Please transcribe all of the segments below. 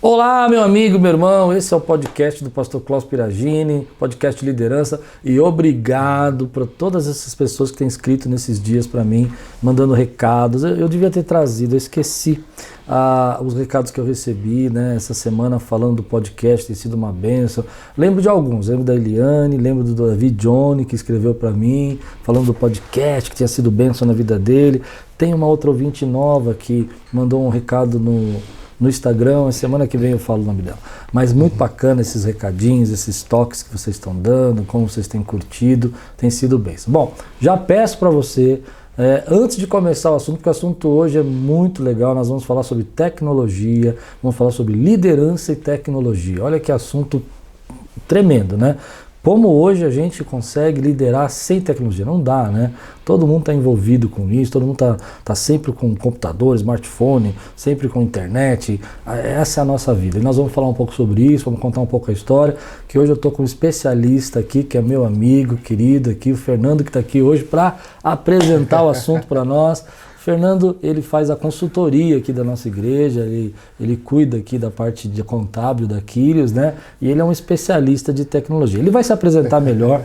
Olá, meu amigo, meu irmão, esse é o podcast do Pastor Klaus Piragini, podcast Liderança, e obrigado para todas essas pessoas que têm escrito nesses dias para mim, mandando recados. Eu devia ter trazido, eu esqueci os recados que eu recebi, né, essa semana falando do podcast, tem sido uma bênção. Lembro de alguns, lembro da Eliane, lembro do David Johnny, que escreveu para mim, falando do podcast, que tinha sido bênção na vida dele. Tem uma outra ouvinte nova que mandou um recado no Instagram, semana que vem eu falo o nome dela. Mas muito bacana esses recadinhos, esses toques que vocês estão dando, como vocês têm curtido, tem sido bênção. Bom, já peço para você, antes de começar o assunto, porque o assunto hoje é muito legal, nós vamos falar sobre tecnologia, vamos falar sobre liderança e tecnologia. Olha que assunto tremendo, né? Como hoje a gente consegue liderar sem tecnologia? Não dá, né? Todo mundo está envolvido com isso, todo mundo tá sempre com computador, smartphone, sempre com internet. Essa é a nossa vida. E nós vamos falar um pouco sobre isso, vamos contar um pouco a história, que hoje eu estou com um especialista aqui, que é meu amigo querido aqui, o Fernando, que está aqui hoje para apresentar o assunto para nós. Fernando, ele faz a consultoria aqui da nossa igreja, ele cuida aqui da parte de contábil da Quírios, né? E ele é um especialista de tecnologia. Ele vai se apresentar melhor.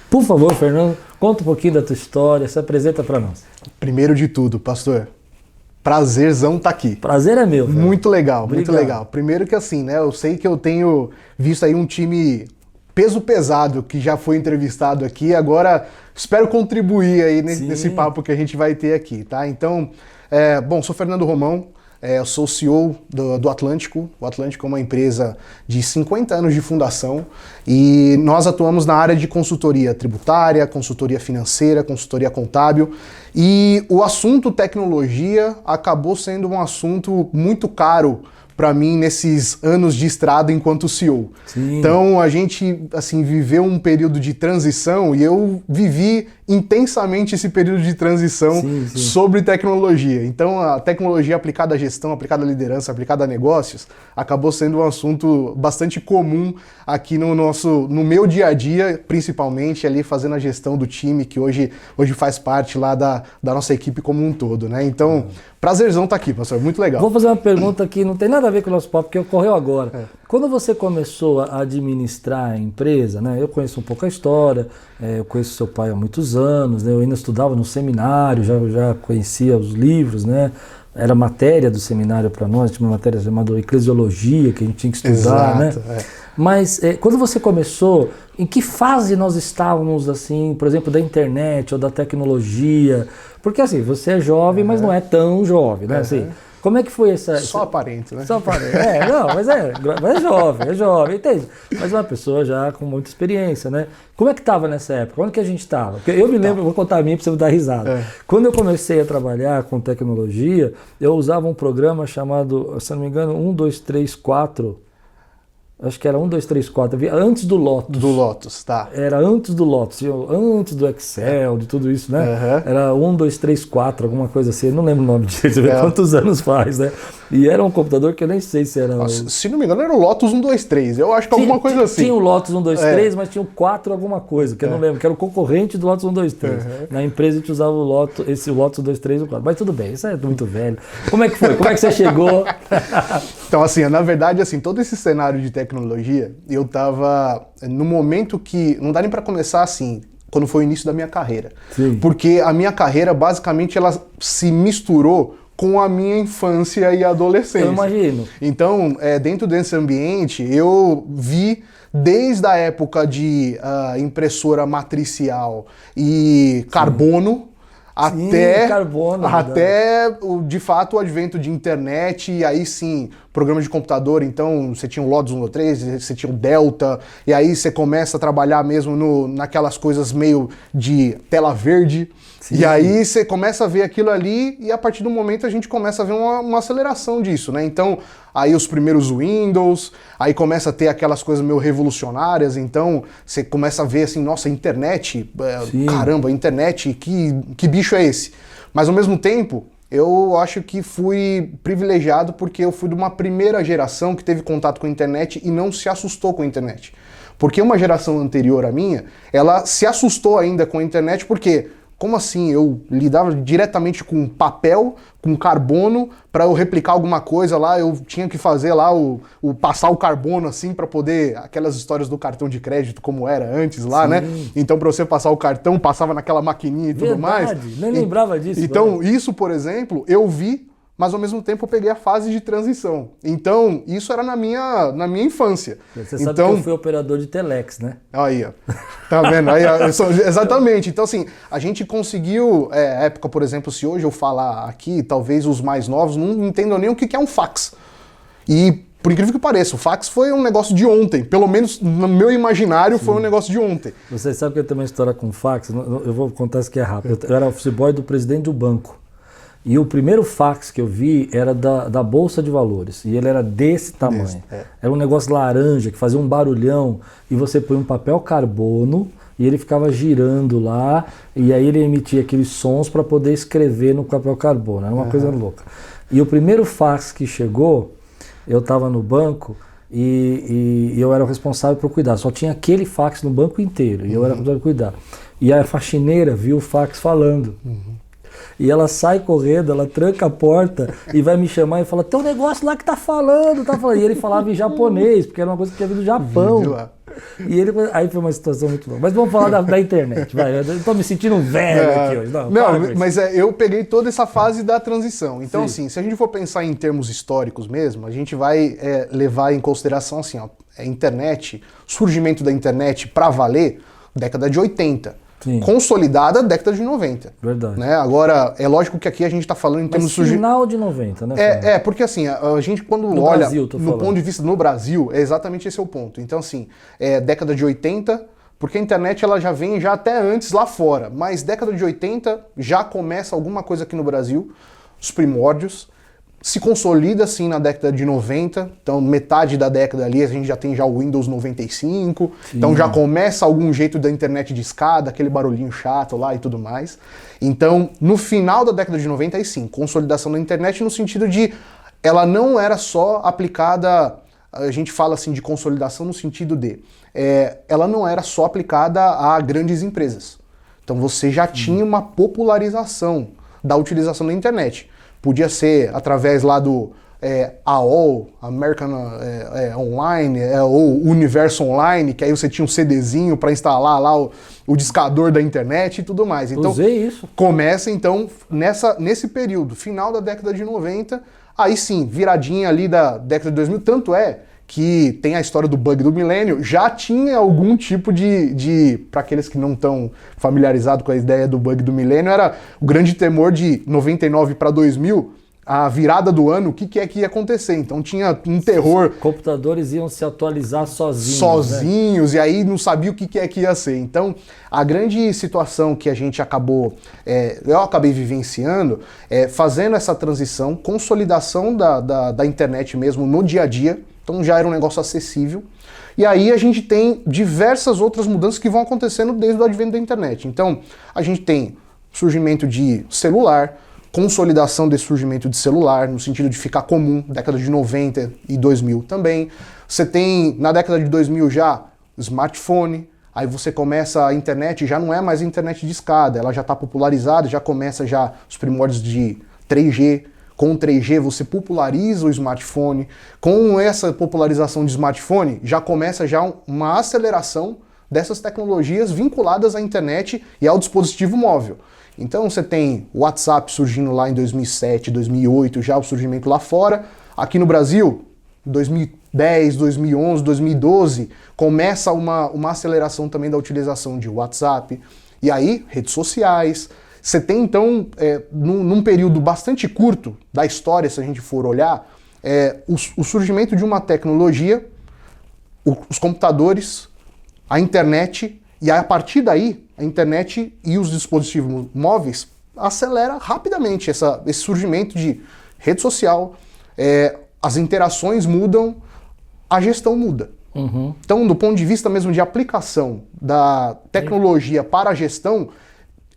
Por favor, Fernando, conta um pouquinho da tua história, se apresenta para nós. Primeiro de tudo, pastor, prazerzão tá aqui. Prazer é meu. Fernando. Muito legal, Obrigado. muito legal. Primeiro que assim, né, eu sei que eu tenho visto aí um time peso pesado que já foi entrevistado aqui, agora espero contribuir aí nesse papo que a gente vai ter aqui, tá? Então, bom, sou Fernando Romão, eu sou CEO do Atlântico. O Atlântico é uma empresa de 50 anos de fundação e nós atuamos na área de consultoria tributária, consultoria financeira, consultoria contábil, e o assunto tecnologia acabou sendo um assunto muito caro para mim nesses anos de estrada enquanto CEO. Sim. Então a gente assim viveu um período de transição e eu vivi intensamente esse período de transição sobre tecnologia. Então a tecnologia aplicada à gestão, aplicada à liderança, aplicada a negócios, acabou sendo um assunto bastante comum aqui no meu dia a dia, principalmente ali fazendo a gestão do time que hoje faz parte lá da nossa equipe como um todo, né? Então, prazerzão estar aqui, pastor, muito legal. Vou fazer uma pergunta que não tem nada a ver com o nosso papo, porque ocorreu agora. Quando você começou a administrar a empresa, né? Eu conheço um pouco a história, eu conheço seu pai há muitos anos, né? Eu ainda estudava no seminário, já conhecia os livros, né? Era matéria do seminário para nós, tinha uma matéria chamada Eclesiologia, que a gente tinha que estudar, né? Mas quando você começou, em que fase nós estávamos, assim, por exemplo, da internet ou da tecnologia? Porque assim, você é jovem, mas não é tão jovem, né? Assim, como é que foi essa... Só aparente, né? Só aparente. Não, mas é jovem, entende? Mas uma pessoa já com muita experiência, né? Como é que estava nessa época? Onde que a gente estava? Porque eu me lembro, vou contar a minha para você dar risada. Quando eu comecei a trabalhar com tecnologia, eu usava um programa chamado, se não me engano, 1, 2, 3, 4... Acho que era 1, 2, 3, 4, antes do Lotus. Do Lotus, tá. Era antes do Lotus, antes do Excel, de tudo isso, né? Era 1, 2, 3, 4, alguma coisa assim, eu não lembro o nome disso, você vê quantos anos faz, né? E era um computador que eu nem sei se era... Se não me engano era o Lotus 1, 2, 3, eu acho que alguma coisa assim. Tinha o Lotus 1, 2, 3, mas tinha o 4 alguma coisa, que eu não lembro, que era o concorrente do Lotus 1, 2, 3. Na empresa a gente usava o Lotus 1, 2, 3 e o 4, mas tudo bem, isso é muito velho. Como é que foi? Como é que você chegou? Então, assim, na verdade, assim, todo esse cenário de tecnologia, eu tava no momento que, não dá nem para começar assim, quando foi o início da minha carreira. Porque a minha carreira, basicamente, ela se misturou com a minha infância e adolescência. Eu imagino. Então, dentro desse ambiente, eu vi desde a época de impressora matricial e carbono, até de fato o advento de internet, e aí sim, programas de computador. Então você tinha o Lotus 123, você tinha o Delta, e aí você começa a trabalhar mesmo naquelas coisas meio de tela verde. E aí você começa a ver aquilo ali, e a partir do momento a gente começa a ver uma aceleração disso, né? Então, aí os primeiros Windows, aí começa a ter aquelas coisas meio revolucionárias, então você começa a ver assim, nossa, internet, caramba, internet, que bicho é esse? Mas ao mesmo tempo, eu acho que fui privilegiado porque eu fui de uma primeira geração que teve contato com a internet e não se assustou com a internet. Porque uma geração anterior à minha, ela se assustou ainda com a internet porque Como assim? Eu lidava diretamente com papel, com carbono, para eu replicar alguma coisa lá, eu tinha que fazer lá passar o carbono assim para poder, aquelas histórias do cartão de crédito como era antes lá, Sim. né? Então para você passar o cartão, passava naquela maquininha e tudo mais. Nem lembrava disso. Então isso, por exemplo, eu vi, mas ao mesmo tempo eu peguei a fase de transição. Então, isso era na minha infância. Você sabe que eu fui operador de telex, né? Aí, ó. Tá vendo? Aí, exatamente. Então, assim, a gente conseguiu, época, por exemplo, se hoje eu falar aqui, talvez os mais novos não entendam nem o que é um fax. E, por incrível que pareça, o fax foi um negócio de ontem. Pelo menos no meu imaginário, foi um negócio de ontem. Você sabe que eu tenho uma história com fax? Eu vou contar isso que é rápido. Eu era office boy do presidente do banco. E o primeiro fax que eu vi era da Bolsa de Valores. E ele era desse tamanho. Era um negócio laranja que fazia um barulhão. E você põe um papel carbono e ele ficava girando lá. E aí ele emitia aqueles sons para poder escrever no papel carbono. Era uma coisa louca. E o primeiro fax que chegou, eu estava no banco e eu era o responsável por cuidar. Só tinha aquele fax no banco inteiro. E eu era o responsável por cuidar. E a faxineira viu o fax falando. E ela sai correndo, ela tranca a porta e vai me chamar e fala, tem um negócio lá que tá falando. E ele falava em japonês, porque era uma coisa que tinha vindo do Japão. E ele, aí foi uma situação muito boa. Mas vamos falar da internet, vai. Eu tô me sentindo um velho aqui hoje. Não, mas eu peguei toda essa fase da transição. Então, assim, se a gente for pensar em termos históricos mesmo, a gente vai levar em consideração, assim, ó, a internet, surgimento da internet pra valer, década de 80. Sim. Consolidada década de 90. Verdade. Né? Agora, é lógico que aqui a gente está falando em termos... final de 90, né? Porque assim, a gente quando no olha Brasil, no ponto de vista no Brasil, é exatamente esse o ponto. Então assim, década de 80, porque a internet ela já vem já até antes lá fora, mas década de 80 já começa alguma coisa aqui no Brasil, os primórdios, se consolida assim na década de 90, então metade da década ali a gente já tem já o Windows 95, Sim. Então já começa algum jeito da internet de escada, aquele barulhinho chato lá e tudo mais. Então, no final da década de 90, aí sim, consolidação da internet no sentido de ela não era só aplicada, a gente fala assim de consolidação no sentido de, ela não era só aplicada a grandes empresas. Então você já tinha uma popularização da utilização da internet. Podia ser através lá do AOL, American Online, ou Universo Online, que aí você tinha um CDzinho para instalar lá o discador da internet e tudo mais. Então, usei isso. Começa então nesse período, final da década de 90, aí sim, viradinha ali da década de 2000, tanto é que tem a história do bug do milênio, já tinha algum tipo para aqueles que não estão familiarizados com a ideia do bug do milênio, era o grande temor de 99 para 2000, a virada do ano, o que é que ia acontecer. Então tinha um terror. Os computadores iam se atualizar sozinhos. Sozinhos, né? E aí não sabia o que é que ia ser. Então, a grande situação que a gente eu acabei vivenciando, fazendo essa transição, consolidação da internet mesmo no dia a dia. Então já era um negócio acessível. E aí a gente tem diversas outras mudanças que vão acontecendo desde o advento da internet. Então a gente tem surgimento de celular, consolidação desse surgimento de celular, no sentido de ficar comum, década de 90 e 2000 também. Você tem, na década de 2000 já, smartphone, aí você começa a internet, já não é mais internet de escada, ela já está popularizada, já começa já os primórdios de 3G, com o 3G você populariza o smartphone, com essa popularização de smartphone já começa já uma aceleração dessas tecnologias vinculadas à internet e ao dispositivo móvel. Então você tem o WhatsApp surgindo lá em 2007, 2008, já o surgimento lá fora. Aqui no Brasil, 2010, 2011, 2012, começa uma aceleração também da utilização de WhatsApp. E aí, redes sociais. Você tem então, num período bastante curto da história, se a gente for olhar, o surgimento de uma tecnologia, os computadores, a internet, e a partir daí, a internet e os dispositivos móveis acelera rapidamente esse surgimento de rede social, as interações mudam, a gestão muda. Uhum. Então, do ponto de vista mesmo de aplicação da tecnologia para a gestão,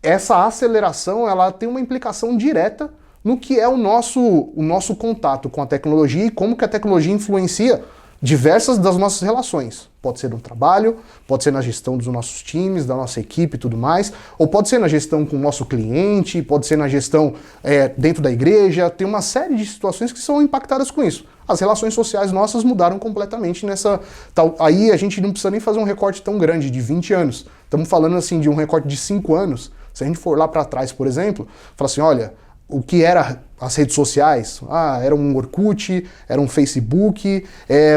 essa aceleração ela tem uma implicação direta no que é o nosso contato com a tecnologia e como que a tecnologia influencia diversas das nossas relações. Pode ser no trabalho, pode ser na gestão dos nossos times, da nossa equipe e tudo mais, ou pode ser na gestão com o nosso cliente, pode ser na gestão dentro da igreja. Tem uma série de situações que são impactadas com isso. As relações sociais nossas mudaram completamente nessa... Aí a gente não precisa nem fazer um recorte tão grande, de 20 anos. Estamos falando assim de um recorte de 5 anos. Se a gente for lá para trás, por exemplo, falar assim, olha, o que era as redes sociais? Era um Orkut, era um Facebook,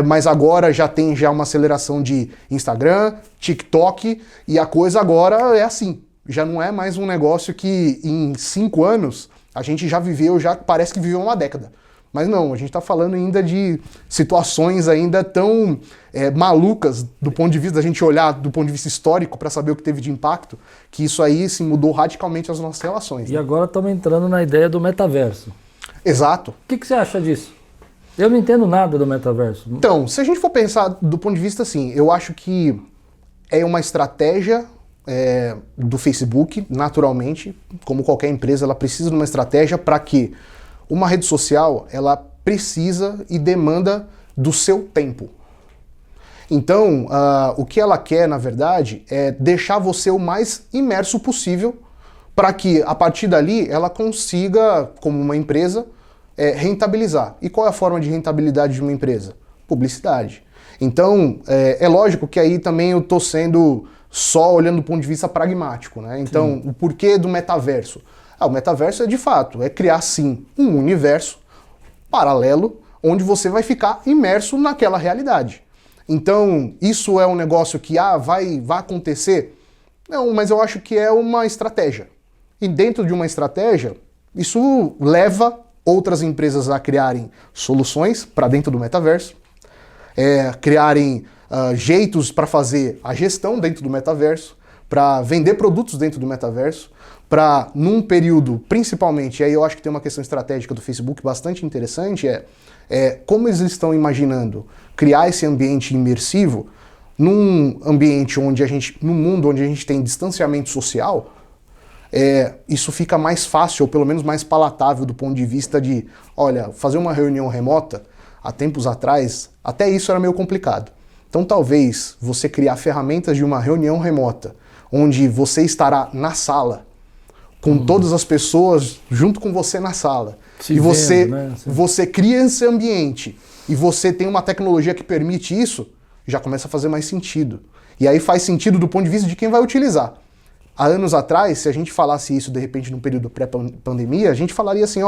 mas agora já tem uma aceleração de Instagram, TikTok, e a coisa agora é assim. Já não é mais um negócio que em 5 anos a gente já viveu, já parece que viveu uma década. Mas não, a gente está falando ainda de situações ainda tão malucas do ponto de vista da gente olhar do ponto de vista histórico para saber o que teve de impacto, que isso aí se mudou radicalmente as nossas relações. E agora estamos entrando na ideia do metaverso. Exato. O que você acha disso? Eu não entendo nada do metaverso. Então, se a gente for pensar do ponto de vista assim, eu acho que é uma estratégia do Facebook, naturalmente, como qualquer empresa, ela precisa de uma estratégia para que uma rede social, ela precisa e demanda do seu tempo. Então, o que ela quer, na verdade, é deixar você o mais imerso possível para que, a partir dali, ela consiga, como uma empresa, rentabilizar. E qual é a forma de rentabilidade de uma empresa? Publicidade. Então, é lógico que aí também eu estou sendo só olhando do ponto de vista pragmático, né? Então, o porquê do metaverso? O metaverso de fato, criar sim um universo paralelo onde você vai ficar imerso naquela realidade. Então, isso é um negócio que vai acontecer? Não, mas eu acho que é uma estratégia. E dentro de uma estratégia, isso leva outras empresas a criarem soluções para dentro do metaverso, criarem jeitos para fazer a gestão dentro do metaverso, para vender produtos dentro do metaverso, para, num período, principalmente, e aí eu acho que tem uma questão estratégica do Facebook bastante interessante, como eles estão imaginando criar esse ambiente imersivo num ambiente num mundo onde a gente tem distanciamento social, isso fica mais fácil, ou pelo menos mais palatável do ponto de vista de, olha, fazer uma reunião remota, há tempos atrás, até isso era meio complicado. Então talvez você criar ferramentas de uma reunião remota, onde você estará na sala, com todas as pessoas junto com você na sala. E você cria esse ambiente e você tem uma tecnologia que permite isso, já começa a fazer mais sentido. E aí faz sentido do ponto de vista de quem vai utilizar. Há anos atrás, se a gente falasse isso de repente num período pré-pandemia, a gente falaria assim,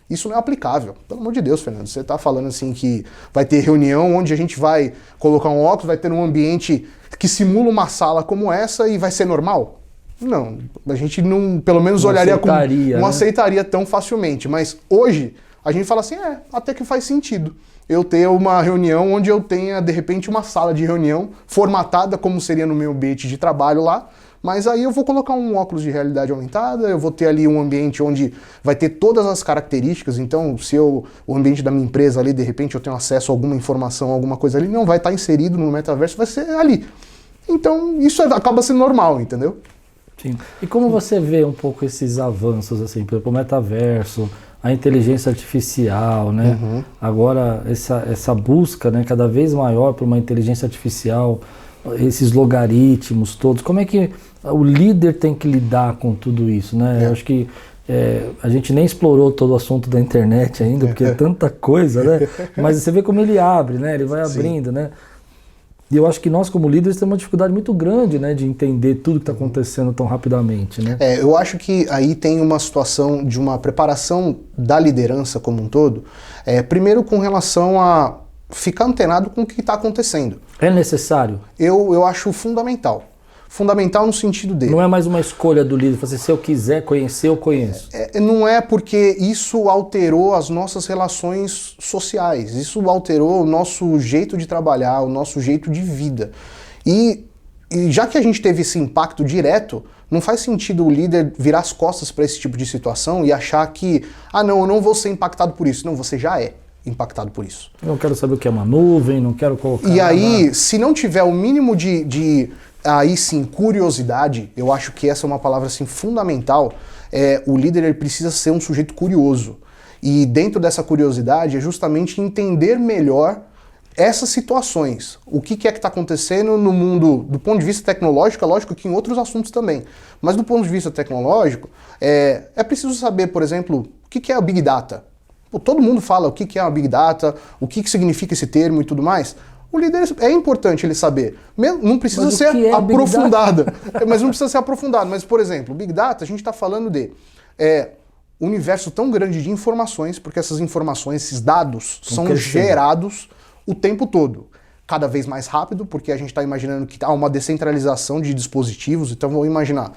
isso não é aplicável. Pelo amor de Deus, Fernando, você está falando assim que vai ter reunião onde a gente vai colocar um óculos, vai ter um ambiente que simula uma sala como essa e vai ser normal? Não, a gente não, pelo menos não olharia não aceitaria tão facilmente, mas hoje a gente fala assim, até que faz sentido eu ter uma reunião onde eu tenha, de repente, uma sala de reunião formatada como seria no meu ambiente de trabalho lá, mas aí eu vou colocar um óculos de realidade aumentada, eu vou ter ali um ambiente onde vai ter todas as características, então se o ambiente da minha empresa ali, de repente eu tenho acesso a alguma informação, alguma coisa ali, não vai estar inserido no metaverso, vai ser ali. Então isso acaba sendo normal, entendeu? Sim. E como você vê um pouco esses avanços, assim, por exemplo, o metaverso, a inteligência artificial, né? Uhum. Agora, essa busca, né, cada vez maior por uma inteligência artificial, esses logaritmos todos, como é que o líder tem que lidar com tudo isso, né? Eu acho que a gente nem explorou todo o assunto da internet ainda, porque é tanta coisa, né? Mas você vê como ele abre, né? Ele vai abrindo, né? E eu acho que nós, como líderes, temos uma dificuldade muito grande, né, de entender tudo que está acontecendo tão rapidamente, né? Eu acho que aí tem uma situação de uma preparação da liderança como um todo, primeiro com relação a ficar antenado com o que está acontecendo. É necessário? Eu acho fundamental. Fundamental no sentido dele. Não é mais uma escolha do líder, fazer, se eu quiser conhecer, eu conheço. Não é porque isso alterou as nossas relações sociais, isso alterou o nosso jeito de trabalhar, o nosso jeito de vida. E já que a gente teve esse impacto direto, não faz sentido o líder virar as costas para esse tipo de situação e achar que, não, eu não vou ser impactado por isso. Não, você já é impactado por isso. Eu não quero saber o que é uma nuvem, não quero colocar... E aí, se não tiver o mínimo aí sim, curiosidade, eu acho que essa é uma palavra assim, fundamental. O líder ele precisa ser um sujeito curioso. E dentro dessa curiosidade é justamente entender melhor essas situações, o que é que está acontecendo no mundo do ponto de vista tecnológico, é lógico que em outros assuntos também, mas do ponto de vista tecnológico, é preciso saber, por exemplo, o que é o Big Data. Pô, todo mundo fala o que é o Big Data, o que significa esse termo e tudo mais. O líder é importante ele saber. Não precisa ser aprofundado. Mas não precisa ser aprofundado. Mas, por exemplo, o Big Data, a gente está falando de um universo tão grande de informações, porque essas informações, esses dados, são gerados o tempo todo. Cada vez mais rápido, porque a gente está imaginando que há uma descentralização de dispositivos. Então, vamos imaginar,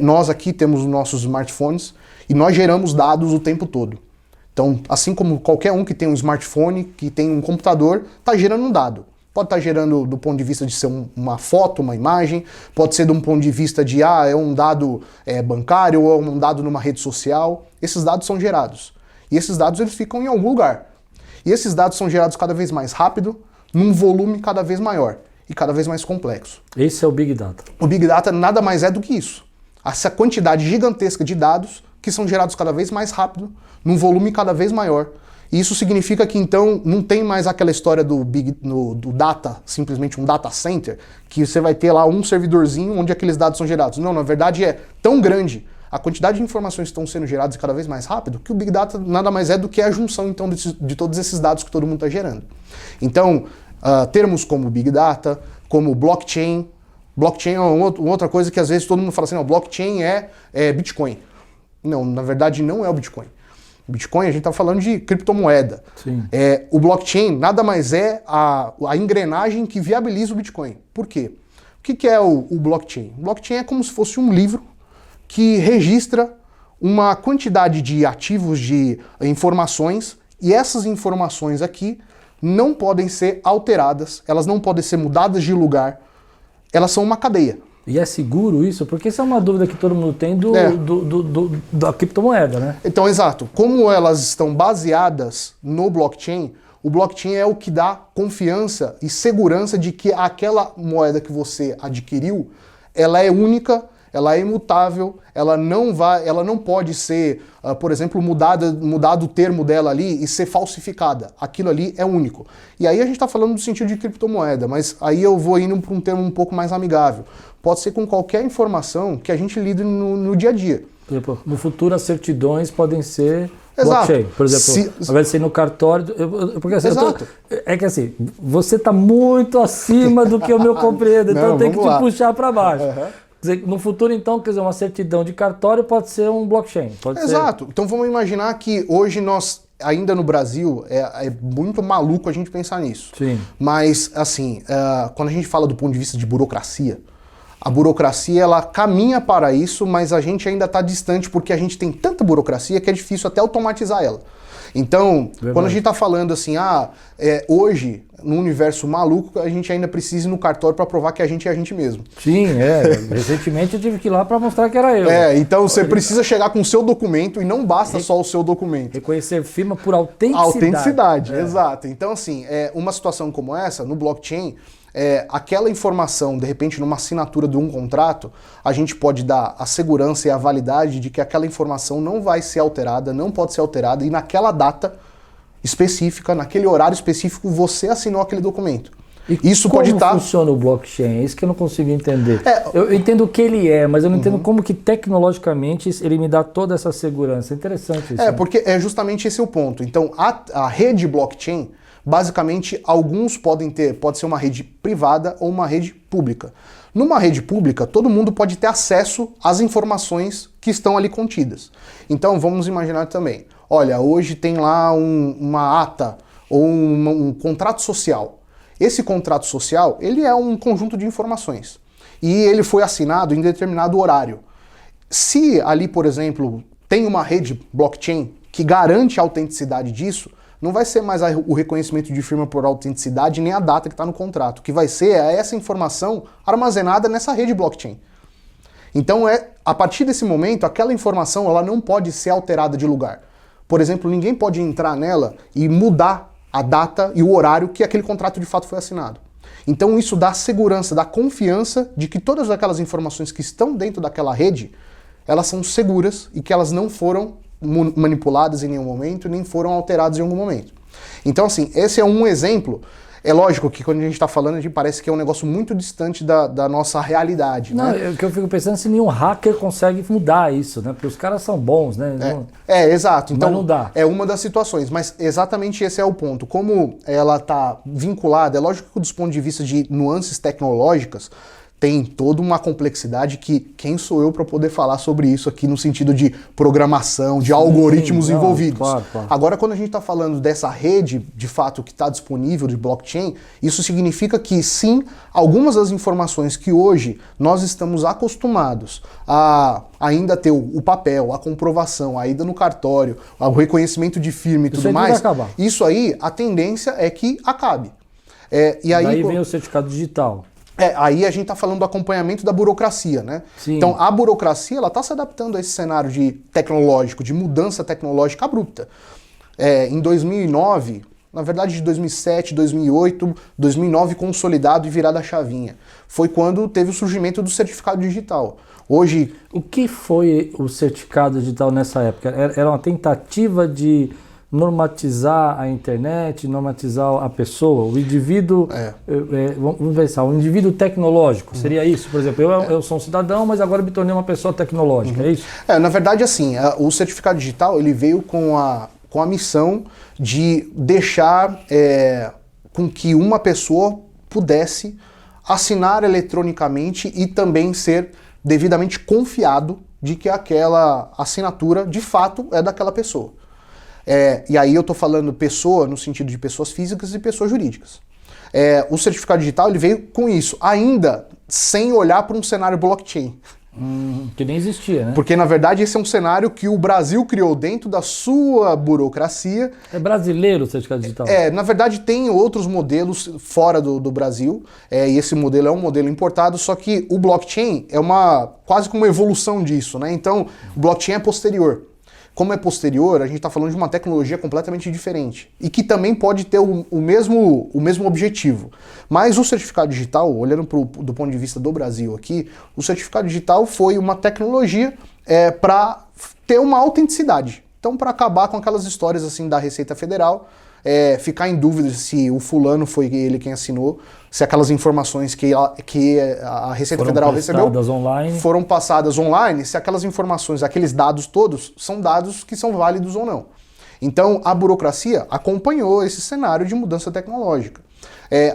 nós aqui temos os nossos smartphones e nós geramos dados o tempo todo. Então, assim como qualquer um que tem um smartphone, que tem um computador, está gerando um dado. Pode estar gerando do ponto de vista de ser uma foto, uma imagem, pode ser de um ponto de vista de, é um dado bancário ou um dado numa rede social. Esses dados são gerados. E esses dados eles ficam em algum lugar. E esses dados são gerados cada vez mais rápido, num volume cada vez maior e cada vez mais complexo. Esse é o Big Data. O Big Data nada mais é do que isso. Essa quantidade gigantesca de dados que são gerados cada vez mais rápido, num volume cada vez maior. E isso significa que, então, não tem mais aquela história do data, simplesmente um data center, que você vai ter lá um servidorzinho onde aqueles dados são gerados. Não, na verdade é tão grande a quantidade de informações que estão sendo geradas cada vez mais rápido, que o Big Data nada mais é do que a junção, então, de todos esses dados que todo mundo está gerando. Então, termos como Big Data, como blockchain. Blockchain é uma outra coisa que às vezes todo mundo fala assim, blockchain é Bitcoin. Não, na verdade não é o Bitcoin. Bitcoin, a gente está falando de criptomoeda. Sim. O blockchain nada mais é a engrenagem que viabiliza o Bitcoin. Por quê? O que é o blockchain? O blockchain é como se fosse um livro que registra uma quantidade de ativos, de informações, e essas informações aqui não podem ser alteradas, elas não podem ser mudadas de lugar, elas são uma cadeia. E é seguro isso? Porque isso é uma dúvida que todo mundo tem da criptomoeda, né? Então, exato. Como elas estão baseadas no blockchain, o blockchain é o que dá confiança e segurança de que aquela moeda que você adquiriu, ela é única, ela é imutável, ela não pode ser, por exemplo, mudado o termo dela ali e ser falsificada. Aquilo ali é único. E aí a gente está falando do sentido de criptomoeda, mas aí eu vou indo para um termo um pouco mais amigável. Pode ser com qualquer informação que a gente lida no dia a dia. Por exemplo, no futuro as certidões podem ser blockchain. Por exemplo, ao invés de ser no cartório... Porque assim, é que assim, você está muito acima do que eu me compreendo, então eu tenho que te puxar para baixo. No futuro, então, quer dizer, uma certidão de cartório pode ser um blockchain. Exato. Então vamos imaginar que hoje nós, ainda no Brasil, é muito maluco a gente pensar nisso. Sim. Mas, assim, quando a gente fala do ponto de vista de burocracia, a burocracia ela caminha para isso, mas a gente ainda está distante porque a gente tem tanta burocracia que é difícil até automatizar ela. Então, quando a gente está falando assim, hoje, no universo maluco, a gente ainda precisa ir no cartório para provar que a gente é a gente mesmo. Sim, recentemente eu tive que ir lá para mostrar que era eu. Então você precisa chegar com o seu documento e não basta só o seu documento. Reconhecer firma por autenticidade. Autenticidade, exato. Então, assim, uma situação como essa, no blockchain, aquela informação, de repente, numa assinatura de um contrato, a gente pode dar a segurança e a validade de que aquela informação não vai ser alterada, não pode ser alterada, e naquela data específica, naquele horário específico, você assinou aquele documento. E isso como pode estar... funciona o blockchain? É isso que eu não consigo entender. Eu entendo o que ele é, mas eu não entendo como que tecnologicamente ele me dá toda essa segurança. É interessante isso. Porque é justamente esse o ponto. Então, a rede blockchain, basicamente, alguns pode ser uma rede privada ou uma rede pública. Numa rede pública, todo mundo pode ter acesso às informações que estão ali contidas. Então, vamos imaginar também, olha, hoje tem lá uma ata ou um contrato social. Esse contrato social, ele é um conjunto de informações. E ele foi assinado em determinado horário. Se ali, por exemplo, tem uma rede blockchain que garante a autenticidade disso, não vai ser mais o reconhecimento de firma por autenticidade nem a data que está no contrato. O que vai ser essa informação armazenada nessa rede blockchain. Então, a partir desse momento, aquela informação ela não pode ser alterada de lugar. Por exemplo, ninguém pode entrar nela e mudar a data e o horário que aquele contrato de fato foi assinado. Então isso dá segurança, dá confiança de que todas aquelas informações que estão dentro daquela rede, elas são seguras e que elas não foram manipuladas em nenhum momento, nem foram alteradas em algum momento. Então assim, esse é um exemplo É lógico que quando a gente está falando, a gente parece que é um negócio muito distante da nossa realidade. Não, né? o que eu fico pensando é se nenhum hacker consegue mudar isso, né? Porque os caras são bons, né? Exato. Então, não dá. É uma das situações, mas exatamente esse é o ponto. Como ela está vinculada, é lógico que dos pontos de vista de nuances tecnológicas, tem toda uma complexidade que quem sou eu para poder falar sobre isso aqui no sentido de programação, de algoritmos envolvidos. Claro. Agora, quando a gente está falando dessa rede, de fato, que está disponível de blockchain, isso significa que sim, algumas das informações que hoje nós estamos acostumados a ainda ter o papel, a comprovação, a ida no cartório, o reconhecimento de firma e tudo mais, isso aí, a tendência é que acabe. E aí vem o certificado digital. Aí a gente está falando do acompanhamento da burocracia, né? Sim. Então a burocracia ela está se adaptando a esse cenário tecnológico, de mudança tecnológica abrupta. Em 2009, na verdade de 2007, 2008, 2009 consolidado e virada a chavinha. Foi quando teve o surgimento do certificado digital. Hoje... O que foi o certificado digital nessa época? Era uma tentativa de normatizar a internet, normatizar a pessoa, o indivíduo, vamos pensar, o indivíduo tecnológico, seria isso? Por exemplo, eu sou um cidadão, mas agora me tornei uma pessoa tecnológica, é isso? Na verdade, assim, o certificado digital ele veio com a missão de deixar com que uma pessoa pudesse assinar eletronicamente e também ser devidamente confiado de que aquela assinatura, de fato, é daquela pessoa. E aí eu estou falando pessoa no sentido de pessoas físicas e pessoas jurídicas. O certificado digital ele veio com isso, ainda sem olhar para um cenário blockchain. Que nem existia, né? Porque, na verdade, esse é um cenário que o Brasil criou dentro da sua burocracia. É brasileiro o certificado digital? Na verdade, tem outros modelos fora do Brasil, e esse modelo é um modelo importado, só que o blockchain é quase como uma evolução disso, né? Então, o blockchain é posterior. Como é posterior, a gente está falando de uma tecnologia completamente diferente e que também pode ter o mesmo objetivo. Mas o certificado digital, olhando do ponto de vista do Brasil aqui, o certificado digital foi uma tecnologia para ter uma autenticidade. Então, para acabar com aquelas histórias assim da Receita Federal, ficar em dúvida se o fulano foi ele quem assinou, se aquelas informações que a Receita Federal recebeu foram passadas online, se aquelas informações, aqueles dados todos, são dados que são válidos ou não. Então, a burocracia acompanhou esse cenário de mudança tecnológica.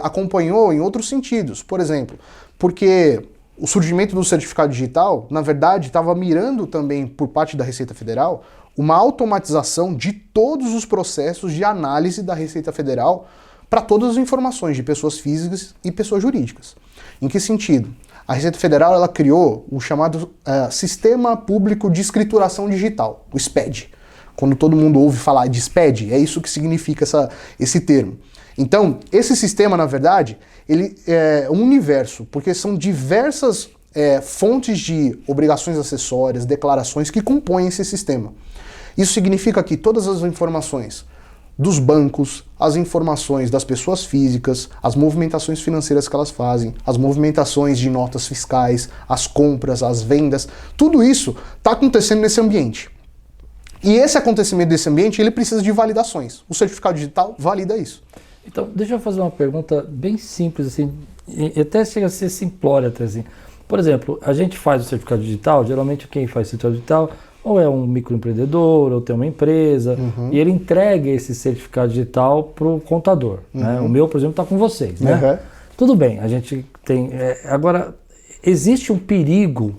Acompanhou em outros sentidos, por exemplo, porque o surgimento do certificado digital, na verdade, estava mirando também, por parte da Receita Federal, uma automatização de todos os processos de análise da Receita Federal para todas as informações de pessoas físicas e pessoas jurídicas. Em que sentido? A Receita Federal ela criou o chamado Sistema Público de Escrituração Digital, o SPED. Quando todo mundo ouve falar de SPED, é isso que significa esse termo. Então, esse sistema, na verdade, ele é um universo, porque são diversas fontes de obrigações acessórias, declarações que compõem esse sistema. Isso significa que todas as informações dos bancos, as informações das pessoas físicas, as movimentações financeiras que elas fazem, as movimentações de notas fiscais, as compras, as vendas, tudo isso está acontecendo nesse ambiente. E esse acontecimento desse ambiente, ele precisa de validações. O certificado digital valida isso. Então, deixa eu fazer uma pergunta bem simples, assim, e até chega a ser simplória, até assim. Por exemplo, a gente faz o certificado digital, geralmente quem faz o certificado digital ou é um microempreendedor, ou tem uma empresa, e ele entrega esse certificado digital para o contador. Né? O meu, por exemplo, está com vocês. Né? Tudo bem, a gente tem... agora, existe um perigo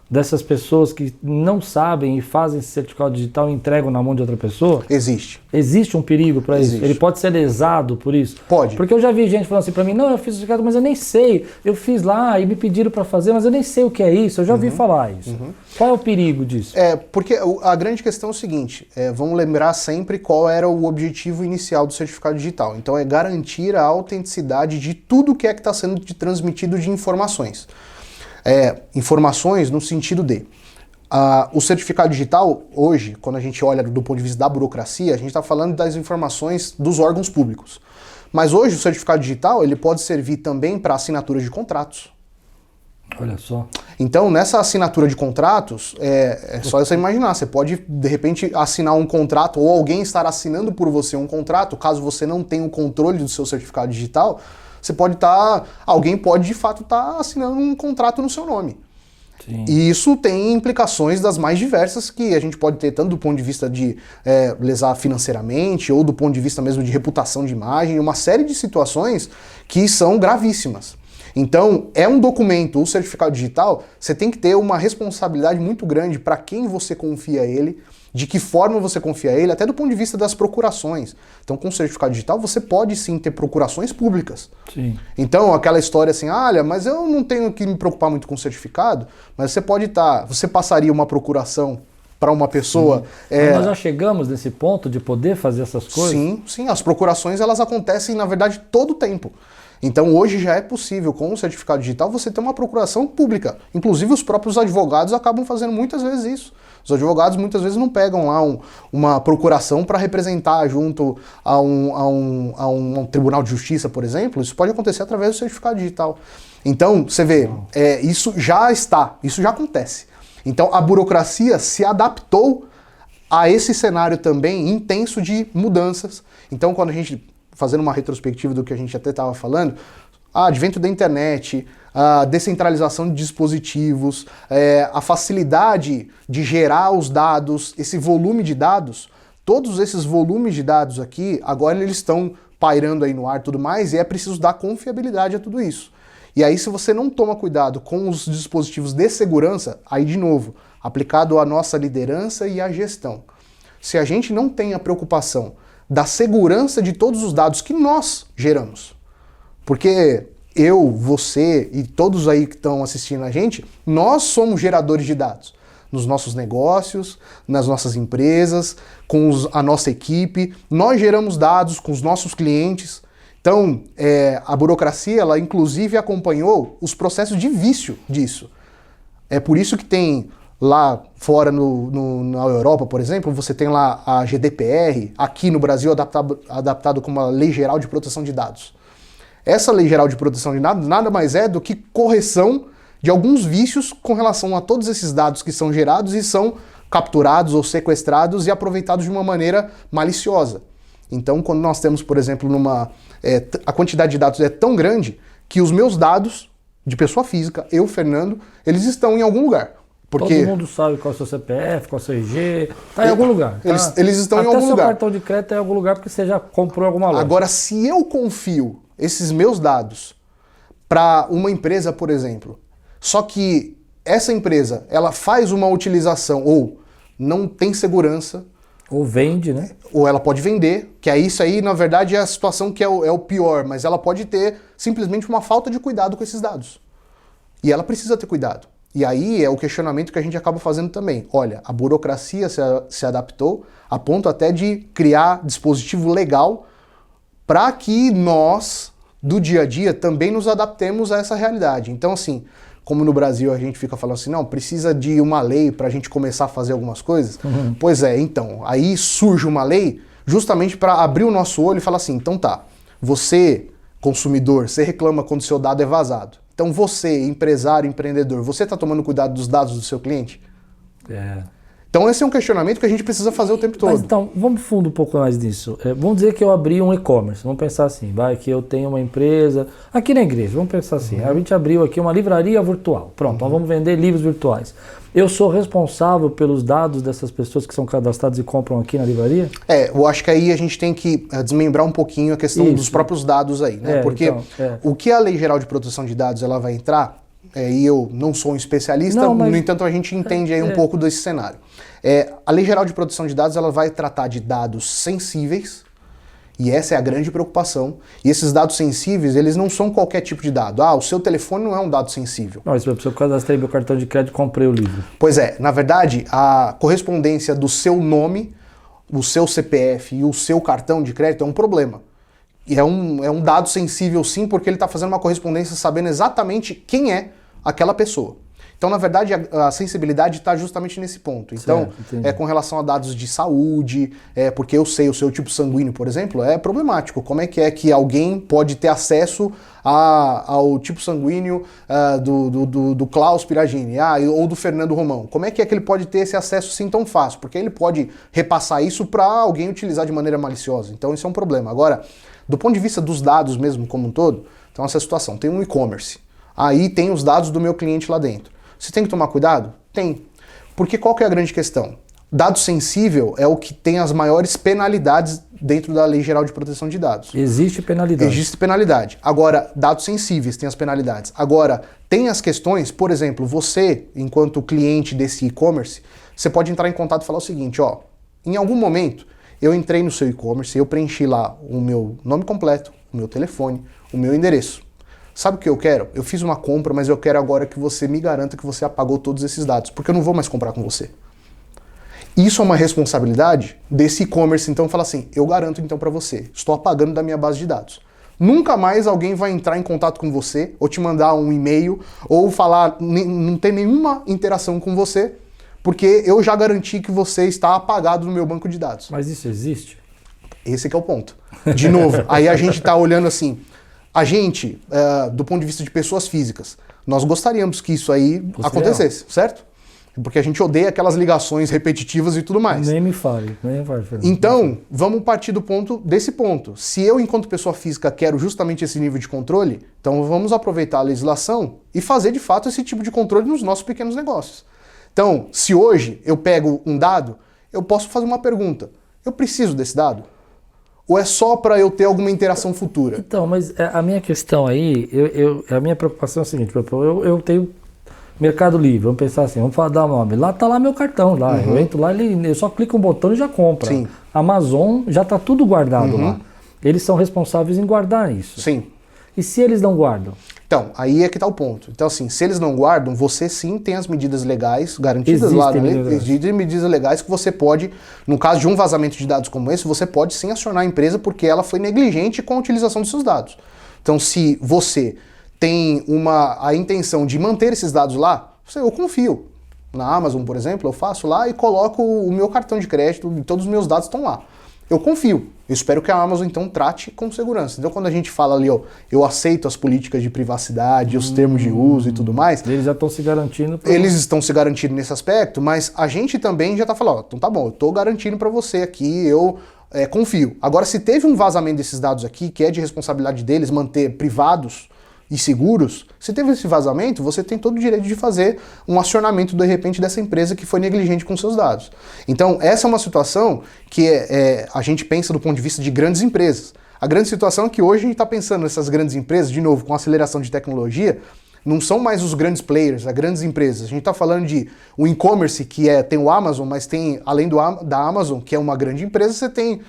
dessas pessoas que não sabem e fazem esse certificado digital e entregam na mão de outra pessoa? Existe. Existe um perigo para isso? Ele pode ser lesado por isso? Pode. Porque eu já vi gente falando assim para mim, não, eu fiz o certificado, mas eu nem sei. Eu fiz lá e me pediram para fazer, mas eu nem sei o que é isso. Eu já ouvi falar isso. Qual é o perigo disso? Porque a grande questão é o seguinte, vamos lembrar sempre qual era o objetivo inicial do certificado digital. Então é garantir a autenticidade de tudo que está sendo transmitido de informações. Informações no sentido de... o certificado digital, hoje, quando a gente olha do ponto de vista da burocracia, a gente está falando das informações dos órgãos públicos. Mas hoje o certificado digital ele pode servir também para assinatura de contratos. Olha só. Então, nessa assinatura de contratos, é só você imaginar, você pode, de repente, assinar um contrato ou alguém estar assinando por você um contrato, caso você não tenha o controle do seu certificado digital, alguém pode, de fato, estar assinando um contrato no seu nome. Sim. E isso tem implicações das mais diversas que a gente pode ter, tanto do ponto de vista de lesar financeiramente, ou do ponto de vista mesmo de reputação de imagem, uma série de situações que são gravíssimas. Então, é um documento, o certificado digital, você tem que ter uma responsabilidade muito grande para quem você confia ele, de que forma você confia ele, até do ponto de vista das procurações. Então, com o certificado digital, você pode sim ter procurações públicas. Sim. Então, aquela história assim, olha, mas eu não tenho que me preocupar muito com o certificado, mas você passaria uma procuração para uma pessoa... Mas nós já chegamos nesse ponto de poder fazer essas coisas? Sim, as procurações elas acontecem, na verdade, todo o tempo. Então hoje já é possível, com o certificado digital, você ter uma procuração pública. Inclusive os próprios advogados acabam fazendo muitas vezes isso. Os advogados muitas vezes não pegam lá uma procuração para representar junto a um tribunal de justiça, por exemplo. Isso pode acontecer através do certificado digital. Então, você vê, isso já acontece. Então a burocracia se adaptou a esse cenário também intenso de mudanças. Então quando a gente... fazendo uma retrospectiva do que a gente até estava falando, advento da internet, a descentralização de dispositivos, a facilidade de gerar os dados, esse volume de dados, todos esses volumes de dados aqui, agora eles estão pairando aí no ar e tudo mais, e é preciso dar confiabilidade a tudo isso. E aí, se você não toma cuidado com os dispositivos de segurança, aí de novo, aplicado à nossa liderança e à gestão, se a gente não tem a preocupação da segurança de todos os dados que nós geramos. Porque eu, você e todos aí que estão assistindo a gente, nós somos geradores de dados. Nos nossos negócios, nas nossas empresas, com a nossa equipe, nós geramos dados com os nossos clientes. Então, a burocracia, ela inclusive acompanhou os processos de vício disso. É por isso que tem... Lá fora na Europa, por exemplo, você tem lá a GDPR, aqui no Brasil adaptado como uma Lei Geral de Proteção de Dados. Essa Lei Geral de Proteção de Dados nada mais é do que correção de alguns vícios com relação a todos esses dados que são gerados e são capturados ou sequestrados e aproveitados de uma maneira maliciosa. Então, quando nós temos, por exemplo, a quantidade de dados é tão grande que os meus dados de pessoa física, eu, Fernando, eles estão em algum lugar. Porque todo mundo sabe qual é o seu CPF, qual é o seu RG, tá em algum lugar. Tá? Eles estão até em algum lugar. Até seu cartão de crédito é em algum lugar porque você já comprou em alguma loja. Agora, se eu confio esses meus dados para uma empresa, por exemplo, só que essa empresa ela faz uma utilização ou não tem segurança... Ou vende, né? Ou ela pode vender, que isso aí, na verdade, é a situação que é o pior, mas ela pode ter simplesmente uma falta de cuidado com esses dados. E ela precisa ter cuidado. E aí é o questionamento que a gente acaba fazendo também. Olha, a burocracia se adaptou a ponto até de criar dispositivo legal para que nós, do dia a dia, também nos adaptemos a essa realidade. Então, assim, como no Brasil a gente fica falando assim, não, precisa de uma lei para a gente começar a fazer algumas coisas. Uhum. Pois é, então, aí surge uma lei justamente para abrir o nosso olho e falar assim, então tá, você, consumidor, você reclama quando o seu dado é vazado. Então você, empresário, empreendedor, você está tomando cuidado dos dados do seu cliente? Então esse é um questionamento que a gente precisa fazer o tempo todo. Mas então, vamos fundo um pouco mais disso. Vamos dizer que eu abri um e-commerce, vamos pensar assim, que eu tenho uma empresa, aqui na igreja, vamos pensar assim, a gente abriu aqui uma livraria virtual, pronto, nós vamos vender livros virtuais. Eu sou responsável pelos dados dessas pessoas que são cadastradas e compram aqui na livraria? Eu acho que aí a gente tem que desmembrar um pouquinho a questão dos próprios dados aí, né? Porque então, o que a Lei Geral de Proteção de Dados ela vai entrar, e eu não sou um especialista, no entanto a gente entende aí um pouco desse cenário. A Lei Geral de Proteção de Dados ela vai tratar de dados sensíveis, e essa é a grande preocupação. E esses dados sensíveis, eles não são qualquer tipo de dado. O seu telefone não é um dado sensível. Não, se eu cadastrei meu cartão de crédito e comprei o livro. Pois é, na verdade, a correspondência do seu nome, o seu CPF e o seu cartão de crédito é um problema. E é um dado sensível sim, porque ele está fazendo uma correspondência sabendo exatamente quem é aquela pessoa. Então, na verdade, a sensibilidade está justamente nesse ponto. Então, com relação a dados de saúde, porque eu sei o seu tipo sanguíneo, por exemplo, é problemático. Como é que alguém pode ter acesso ao tipo sanguíneo do Klaus Piragini ou do Fernando Romão? Como é que ele pode ter esse acesso assim tão fácil? Porque ele pode repassar isso para alguém utilizar de maneira maliciosa. Então, isso é um problema. Agora, do ponto de vista dos dados mesmo como um todo, então essa situação, tem um e-commerce. Aí tem os dados do meu cliente lá dentro. Você tem que tomar cuidado? Tem. Porque qual que é a grande questão? Dado sensível é o que tem as maiores penalidades dentro da Lei Geral de Proteção de Dados. Existe penalidade. Existe penalidade. Agora, dados sensíveis têm as penalidades. Agora, tem as questões, por exemplo, você, enquanto cliente desse e-commerce, você pode entrar em contato e falar o seguinte, em algum momento eu entrei no seu e-commerce, eu preenchi lá o meu nome completo, o meu telefone, o meu endereço. Sabe o que eu quero? Eu fiz uma compra, mas eu quero agora que você me garanta que você apagou todos esses dados, porque eu não vou mais comprar com você. Isso é uma responsabilidade desse e-commerce, então fala assim, eu garanto então para você, estou apagando da minha base de dados. Nunca mais alguém vai entrar em contato com você, ou te mandar um e-mail, ou falar, não ter nenhuma interação com você, porque eu já garanti que você está apagado no meu banco de dados. Mas isso existe? Esse que é o ponto. De novo, aí a gente está olhando assim, a gente, do ponto de vista de pessoas físicas, nós gostaríamos que isso aí acontecesse, certo? Porque a gente odeia aquelas ligações repetitivas e tudo mais. Nem me fale, Fernando. Então, vamos partir desse ponto. Se eu, enquanto pessoa física, quero justamente esse nível de controle, então vamos aproveitar a legislação e fazer de fato esse tipo de controle nos nossos pequenos negócios. Então, se hoje eu pego um dado, eu posso fazer uma pergunta. Eu preciso desse dado? Ou é só para eu ter alguma interação futura? Então, mas a minha questão aí, a minha preocupação é a seguinte, eu tenho Mercado Livre, vamos pensar assim, vamos dar o nome. Lá tá lá meu cartão, lá. Eu entro lá, eu só clico um botão e já compra. Sim. Amazon já tá tudo guardado lá. Eles são responsáveis em guardar isso. Sim. E se eles não guardam? Então, aí é que tá o ponto. Então, assim, se eles não guardam, você sim tem as medidas legais garantidas lá na lei. Existem medidas legais que você pode, no caso de um vazamento de dados como esse, você pode sim acionar a empresa porque ela foi negligente com a utilização dos seus dados. Então, se você tem a intenção de manter esses dados lá, eu confio. Na Amazon, por exemplo, eu faço lá e coloco o meu cartão de crédito e todos os meus dados estão lá. Eu confio. Eu espero que a Amazon, então, trate com segurança. Então, quando a gente fala ali, eu aceito as políticas de privacidade, os termos de uso e tudo mais... Eles já estão se garantindo. Eles estão se garantindo nesse aspecto, mas a gente também já está falando, então tá bom, eu estou garantindo para você aqui, eu confio. Agora, se teve um vazamento desses dados aqui, que é de responsabilidade deles manter privados e seguros, se teve esse vazamento, você tem todo o direito de fazer um acionamento, de repente, dessa empresa que foi negligente com seus dados. Então, essa é uma situação que a gente pensa do ponto de vista de grandes empresas. A grande situação é que hoje a gente está pensando nessas grandes empresas, de novo, com aceleração de tecnologia, não são mais os grandes players, as grandes empresas. A gente está falando de um e-commerce que tem o Amazon, mas tem, além da Amazon, que é uma grande empresa, você tem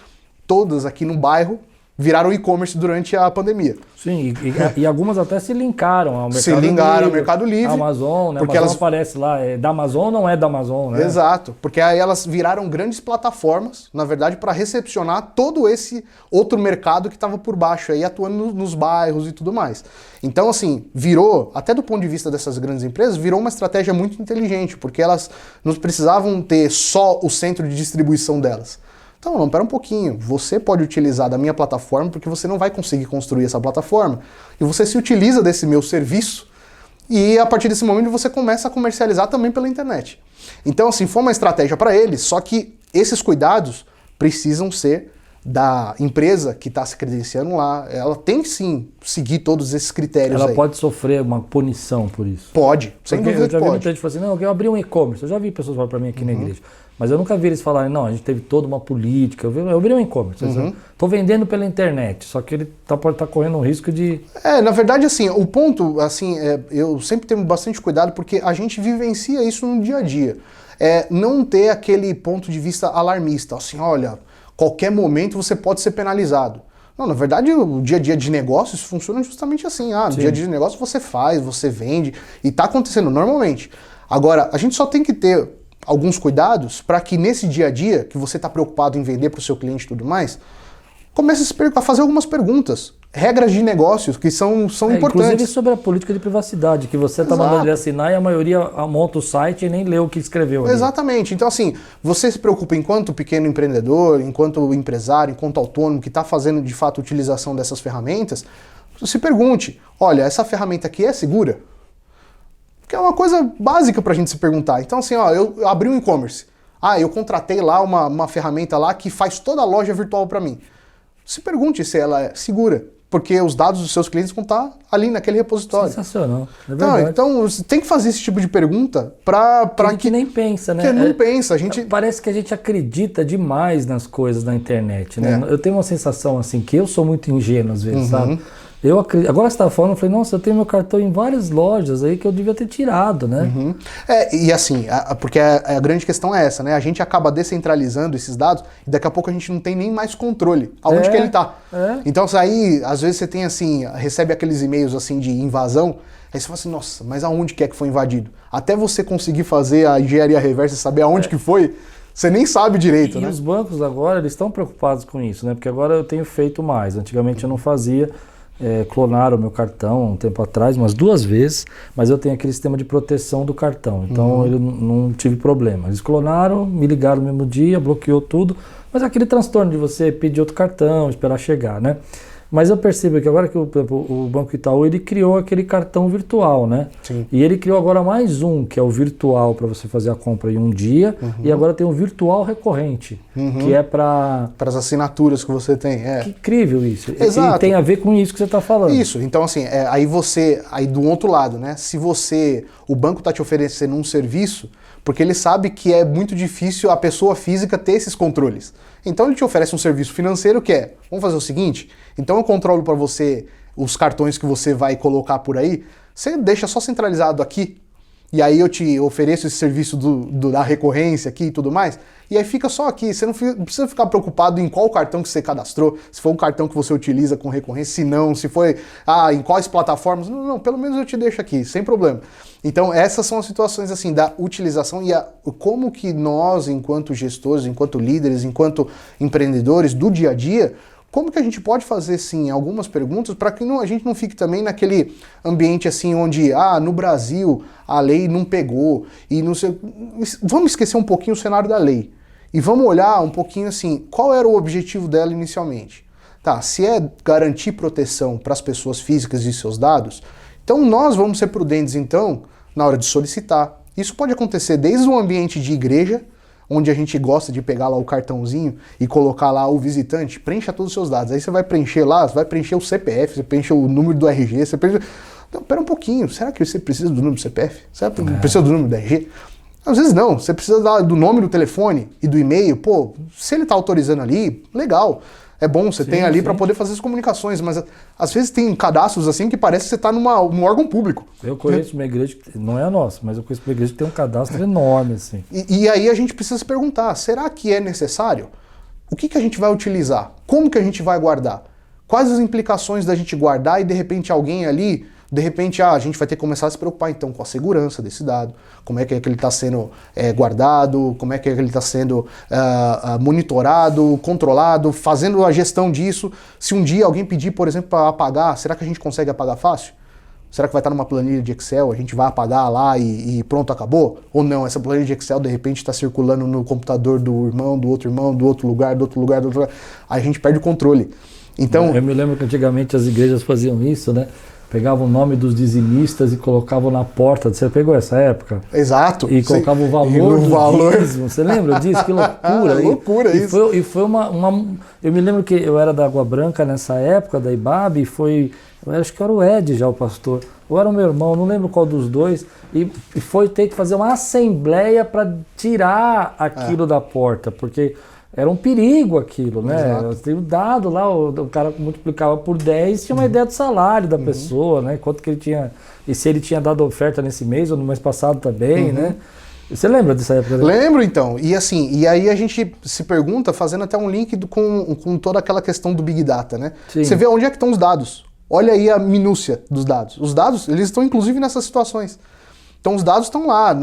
todas aqui no bairro, viraram e-commerce durante a pandemia. Sim, e algumas até se linkaram ao Mercado Livre. Se linkaram ao Mercado Livre. Amazon, né? Porque Amazon aparece lá, da Amazon não é da Amazon, né? Exato, porque aí elas viraram grandes plataformas, na verdade, para recepcionar todo esse outro mercado que estava por baixo, aí atuando nos bairros e tudo mais. Então, assim, virou, até do ponto de vista dessas grandes empresas, virou uma estratégia muito inteligente, porque elas não precisavam ter só o centro de distribuição delas. Então, não, pera um pouquinho, você pode utilizar da minha plataforma porque você não vai conseguir construir essa plataforma e você se utiliza desse meu serviço e a partir desse momento você começa a comercializar também pela internet. Então, assim, foi uma estratégia para eles, só que esses cuidados precisam ser da empresa que está se credenciando lá. Ela tem que sim seguir todos esses critérios. Ela pode sofrer uma punição por isso? Pode, sem dúvida eu já vi pode. muita gente falando assim, não, eu abri um e-commerce. Eu já vi pessoas falarem para mim aqui na igreja. Mas eu nunca vi eles falarem, não, a gente teve toda uma política. Eu abri um e-commerce. Estou vendendo pela internet, só que ele pode estar correndo um risco de... Na verdade, assim, o ponto, assim, eu sempre tenho bastante cuidado porque a gente vivencia isso no dia a dia. Não ter aquele ponto de vista alarmista, assim, olha, qualquer momento você pode ser penalizado. Não, na verdade, o dia a dia de negócios funciona justamente assim. No dia a dia de negócio você faz, você vende, e está acontecendo normalmente. Agora, a gente só tem que ter alguns cuidados para que nesse dia a dia, que você está preocupado em vender para o seu cliente e tudo mais, comece a fazer algumas perguntas. regras de negócios que são importantes. Inclusive sobre a política de privacidade, que você está mandando ele assinar e a maioria monta o site e nem lê o que escreveu ali. Exatamente. Então, assim, você se preocupa enquanto pequeno empreendedor, enquanto empresário, enquanto autônomo que está fazendo de fato utilização dessas ferramentas, se pergunte, olha, essa ferramenta aqui é segura? Que é uma coisa básica para a gente se perguntar. Então, assim, ó, eu abri um e-commerce. Eu contratei lá uma ferramenta lá que faz toda a loja virtual para mim. Se pergunte se ela é segura, porque os dados dos seus clientes vão estar ali naquele repositório. Sensacional, é verdade. Então, você tem que fazer esse tipo de pergunta para que a gente nem pensa, né? Que não pensa. Parece que a gente acredita demais nas coisas na internet, né? Eu tenho uma sensação assim, que eu sou muito ingênuo às vezes, sabe? Eu acredito. Agora você estava falando, eu falei, nossa, eu tenho meu cartão em várias lojas aí que eu devia ter tirado, né? E assim, porque a grande questão é essa, né? A gente acaba descentralizando esses dados e daqui a pouco a gente não tem nem mais controle aonde que ele está. Então, aí, às vezes você tem assim, recebe aqueles e-mails assim de invasão, aí você fala assim, nossa, mas aonde que é que foi invadido? Até você conseguir fazer a engenharia reversa e saber aonde que foi, você nem sabe direito, né? E os bancos agora, eles estão preocupados com isso, né? Porque agora eu tenho feito mais. Antigamente eu não fazia. Clonaram o meu cartão um tempo atrás, umas 2 vezes, mas eu tenho aquele sistema de proteção do cartão, então eu não tive problema. Eles clonaram, me ligaram no mesmo dia, bloqueou tudo, mas aquele transtorno de você pedir outro cartão, esperar chegar, né? Mas eu percebo que agora que o Banco Itaú, ele criou aquele cartão virtual, né? Sim. E ele criou agora mais um, que é o virtual para você fazer a compra em um dia, e agora tem o virtual recorrente, que é para as assinaturas que você tem. Que incrível isso. Exato. E tem a ver com isso que você está falando. Isso, então assim, aí do outro lado, né? Se o banco está te oferecendo um serviço, porque ele sabe que é muito difícil a pessoa física ter esses controles. Então ele te oferece um serviço financeiro que é, vamos fazer o seguinte, então eu controlo para você os cartões que você vai colocar por aí, você deixa só centralizado aqui, e aí eu te ofereço esse serviço da recorrência aqui e tudo mais, e aí fica só aqui, você não precisa ficar preocupado em qual cartão que você cadastrou, se for um cartão que você utiliza com recorrência, se não, se foi, em quais plataformas, não, pelo menos eu te deixo aqui, sem problema. Então essas são as situações assim da utilização e como que nós, enquanto gestores, enquanto líderes, enquanto empreendedores do dia a dia, como que a gente pode fazer, sim, algumas perguntas para que a gente não fique também naquele ambiente assim onde, no Brasil a lei não pegou e não sei... Vamos esquecer um pouquinho o cenário da lei e vamos olhar um pouquinho assim, qual era o objetivo dela inicialmente? Se é garantir proteção para as pessoas físicas e seus dados, então nós vamos ser prudentes então na hora de solicitar. Isso pode acontecer desde um ambiente de igreja, onde a gente gosta de pegar lá o cartãozinho e colocar lá o visitante, preencha todos os seus dados. Aí você vai preencher lá, você vai preencher o CPF, você preenche o número do RG, você preenche... Não, pera um pouquinho, será que você precisa do número do CPF? Será que precisa do número do RG? Às vezes não, você precisa do nome do telefone e do e-mail. Se ele está autorizando ali, legal. É bom, você tem ali para poder fazer as comunicações, mas às vezes tem cadastros assim que parece que você está num órgão público. Eu conheço uma igreja, não é a nossa, mas eu conheço uma igreja que tem um cadastro enorme assim. E aí a gente precisa se perguntar, será que é necessário? O que a gente vai utilizar? Como que a gente vai guardar? Quais as implicações da gente guardar e de repente alguém ali... De repente, a gente vai ter que começar a se preocupar então com a segurança desse dado, como é que ele está sendo guardado, como é que ele está sendo monitorado, controlado, fazendo a gestão disso. Se um dia alguém pedir, por exemplo, para apagar, será que a gente consegue apagar fácil? Será que vai estar numa planilha de Excel, a gente vai apagar lá e pronto, acabou? Ou não, essa planilha de Excel de repente está circulando no computador do irmão, do outro lugar, do outro lugar. Aí a gente perde o controle. Então, eu me lembro que antigamente as igrejas faziam isso, né? Pegavam o nome dos dizimistas e colocavam na porta. Você pegou essa época? Exato. E colocavam o valor do dízimo. Você lembra disso? Que loucura. Loucura isso. E foi uma... Eu me lembro que eu era da Água Branca nessa época, da IBAB, e eu acho que era o Ed já, o pastor. Ou era o meu irmão, não lembro qual dos dois. E foi ter que fazer uma assembleia para tirar aquilo da porta, porque... Era um perigo aquilo, né? Tem o dado lá, o cara multiplicava por 10, tinha uma ideia do salário da pessoa, né? Quanto que ele tinha, e se ele tinha dado oferta nesse mês ou no mês passado também, né? Você lembra dessa época? Né? Lembro, então. E aí a gente se pergunta, fazendo até um link com toda aquela questão do Big Data, né? Sim. Você vê onde é que estão os dados. Olha aí a minúcia dos dados. Os dados, eles estão inclusive nessas situações. Então os dados estão lá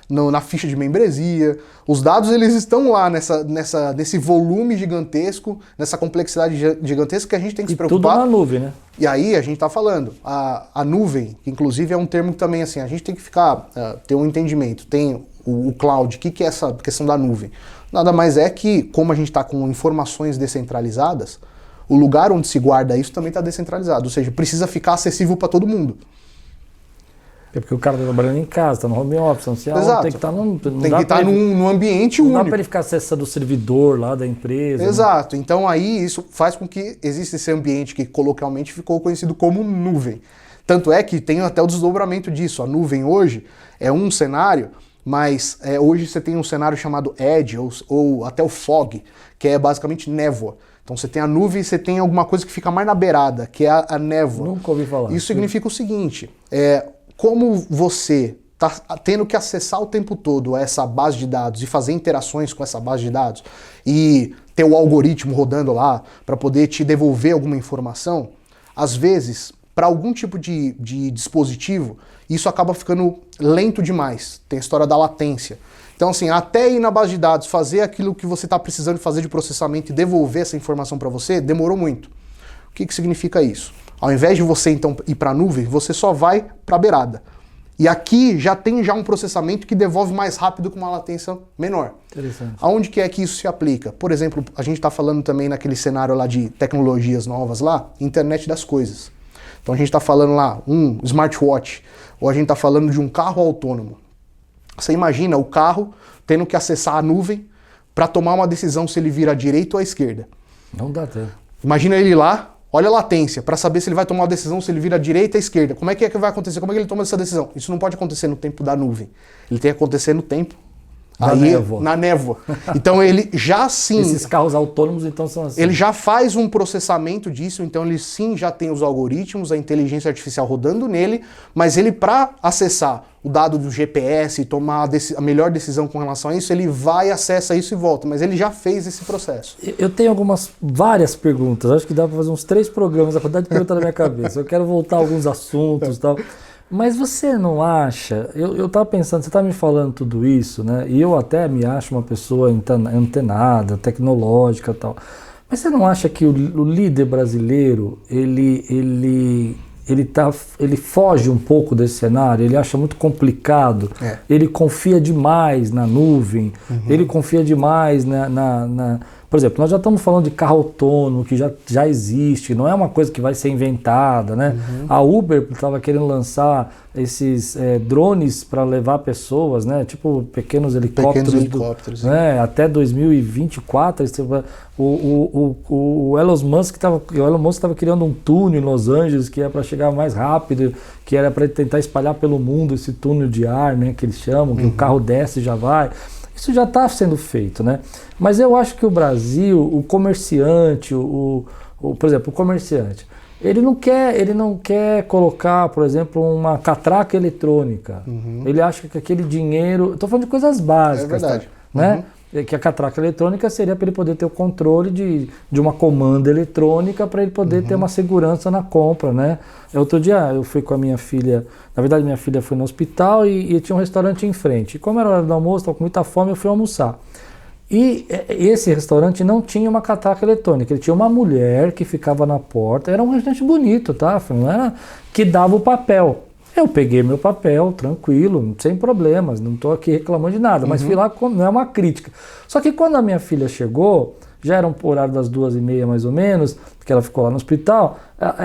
na ficha de membresia, os dados eles estão lá nesse volume gigantesco, nessa complexidade gigantesca que a gente tem que se preocupar. Tudo na nuvem, né? E aí a gente está falando, a nuvem, que inclusive é um termo que também assim, a gente tem que ter um entendimento, tem o cloud, o que é essa questão da nuvem? Nada mais é que, como a gente está com informações descentralizadas, o lugar onde se guarda isso também está descentralizado, ou seja, precisa ficar acessível para todo mundo. É porque o cara está trabalhando em casa, está no home office, não sei aonde, Exato. tem que estar num ambiente único. Não dá para ele ficar acessando o servidor lá da empresa. Exato. Né? Então aí isso faz com que exista esse ambiente que coloquialmente ficou conhecido como nuvem. Tanto é que tem até o desdobramento disso. A nuvem hoje é um cenário, mas hoje você tem um cenário chamado Edge ou até o Fog, que é basicamente névoa. Então você tem a nuvem e você tem alguma coisa que fica mais na beirada, que é a névoa. Nunca ouvi falar. Isso significa o seguinte, como você está tendo que acessar o tempo todo essa base de dados e fazer interações com essa base de dados e ter o algoritmo rodando lá para poder te devolver alguma informação, às vezes, para algum tipo de dispositivo, isso acaba ficando lento demais. Tem a história da latência. Então, assim, até ir na base de dados, fazer aquilo que você está precisando fazer de processamento e devolver essa informação para você, demorou muito. O que significa isso? Ao invés de você, então, ir para a nuvem, você só vai para a beirada. E aqui já tem um processamento que devolve mais rápido com uma latência menor. Interessante. Aonde que é que isso se aplica? Por exemplo, a gente está falando também naquele cenário lá de tecnologias novas lá, internet das coisas. Então a gente está falando lá um smartwatch, ou a gente está falando de um carro autônomo. Você imagina o carro tendo que acessar a nuvem para tomar uma decisão se ele vira à direita ou à esquerda. Não dá tempo. Imagina ele lá, olha a latência, para saber se ele vai tomar uma decisão se ele vira à direita ou à esquerda. Como é que vai acontecer? Como é que ele toma essa decisão? Isso não pode acontecer no tempo da nuvem. Ele tem que acontecer no tempo na névoa. Então ele já sim... Esses carros autônomos então são assim. Ele já faz um processamento disso, então ele sim já tem os algoritmos, a inteligência artificial rodando nele, mas ele para acessar o dado do GPS e tomar a melhor decisão com relação a isso, ele vai, acessa isso e volta, mas ele já fez esse processo. Eu tenho várias perguntas, acho que dá para fazer uns 3 programas, a quantidade de perguntas na minha cabeça. Eu quero voltar a alguns assuntos e tal. Mas você não acha, eu estava pensando, você está me falando tudo isso, né? E eu até me acho uma pessoa antenada, tecnológica e tal. Mas você não acha que o líder brasileiro, ele foge um pouco desse cenário, ele acha muito complicado, ele confia demais na nuvem, ele confia demais Por exemplo, nós já estamos falando de carro autônomo, que já existe, não é uma coisa que vai ser inventada, né? A Uber estava querendo lançar esses drones para levar pessoas, né? Tipo pequenos helicópteros. Né? Até 2024, o Elon Musk estava criando um túnel em Los Angeles que era para chegar mais rápido, que era para tentar espalhar pelo mundo esse túnel de ar, né? Que eles chamam, que o carro desce e já vai. Isso já está sendo feito, né? Mas eu acho que o Brasil, o comerciante, por exemplo, o comerciante, ele não quer colocar, por exemplo, uma catraca eletrônica. Ele acha que aquele dinheiro... Estou falando de coisas básicas, é verdade. Tá? Né? Que a catraca eletrônica seria para ele poder ter o controle de uma comanda eletrônica para ele poder ter uma segurança na compra, né? Outro dia eu fui com a minha filha, na verdade minha filha foi no hospital e tinha um restaurante em frente. E como era hora do almoço, estava com muita fome, eu fui almoçar. E esse restaurante não tinha uma catraca eletrônica, ele tinha uma mulher que ficava na porta, era um restaurante bonito, tá? Não era que dava o papel. Eu peguei meu papel, tranquilo, sem problemas, não estou aqui reclamando de nada, mas fui lá, não é uma crítica. Só que quando a minha filha chegou, já era um horário das 2h30 mais ou menos, que ela ficou lá no hospital,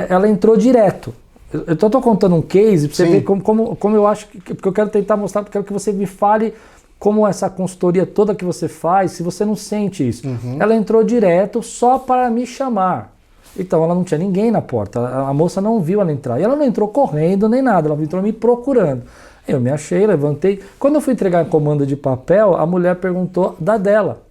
ela entrou direto. Eu estou contando um case para você ver como eu acho, porque eu quero tentar mostrar, porque eu quero que você me fale como essa consultoria toda que você faz, se você não sente isso. Ela entrou direto só para me chamar. Então ela não tinha ninguém na porta, a moça não viu ela entrar. E ela não entrou correndo nem nada, ela entrou me procurando. Eu me achei, levantei. Quando eu fui entregar a comanda de papel, a mulher perguntou da dela.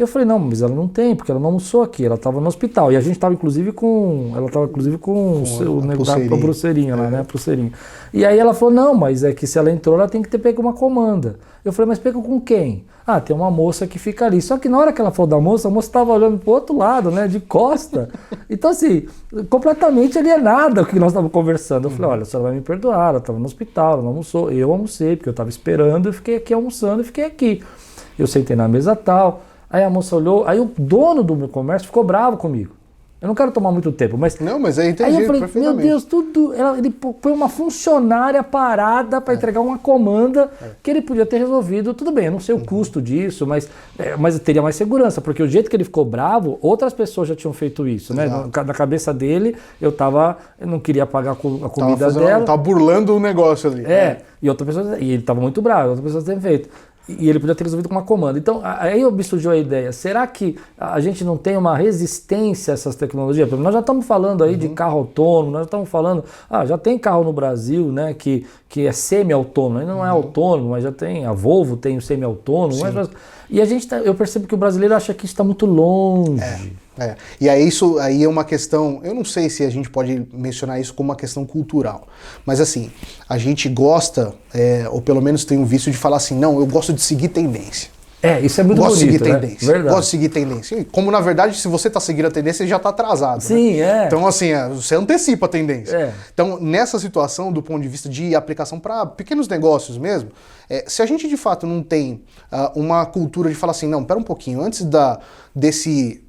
Eu falei, não, mas ela não tem, porque ela não almoçou aqui, ela estava no hospital. E a gente estava, inclusive, com a pulseirinha lá, né? A pulseirinha. E aí ela falou, não, mas é que se ela entrou, ela tem que ter pego uma comanda. Eu falei, mas pega com quem? Ah, tem uma moça que fica ali. Só que na hora que ela falou da moça, a moça estava olhando pro outro lado, né? De costa. Então, assim, completamente alienada o que nós estávamos conversando. Eu falei, olha, a senhora vai me perdoar, ela estava no hospital, ela não almoçou. Eu almocei, porque eu estava esperando, eu fiquei aqui almoçando e fiquei aqui. Eu sentei na mesa tal. Aí a moça olhou, aí o dono do meu comércio ficou bravo comigo. Eu não quero tomar muito tempo, mas... Não, mas aí entendi. Aí eu falei, meu Deus, ele põe uma funcionária parada para entregar uma comanda que ele podia ter resolvido. Tudo bem, eu não sei o custo disso, mas teria mais segurança, porque o jeito que ele ficou bravo, outras pessoas já tinham feito isso, né? Na cabeça dele, eu não queria pagar a comida dela. Tava burlando o negócio ali. E ele estava muito bravo, outras pessoas têm feito. E ele podia ter resolvido com uma comanda. Então, aí me surgiu a ideia, será que a gente não tem uma resistência a essas tecnologias? Nós já estamos falando aí de carro autônomo, nós já estamos falando, já tem carro no Brasil, né, que é semi-autônomo, ainda não é autônomo, mas já tem, a Volvo tem o semi-autônomo, e eu percebo que o brasileiro acha que isso está muito longe. E aí isso aí é uma questão, eu não sei se a gente pode mencionar isso como uma questão cultural, mas assim, a gente gosta, ou pelo menos tem um vício de falar assim, não, eu gosto de seguir tendência. Isso é muito bonito, gosto de seguir tendência. Verdade. Gosto de seguir tendência. Como na verdade, se você está seguindo a tendência, você já está atrasado. Sim, né? Então assim, você antecipa a tendência. Então nessa situação, do ponto de vista de aplicação para pequenos negócios mesmo, se a gente de fato não tem uma cultura de falar assim, não, pera um pouquinho, antes desse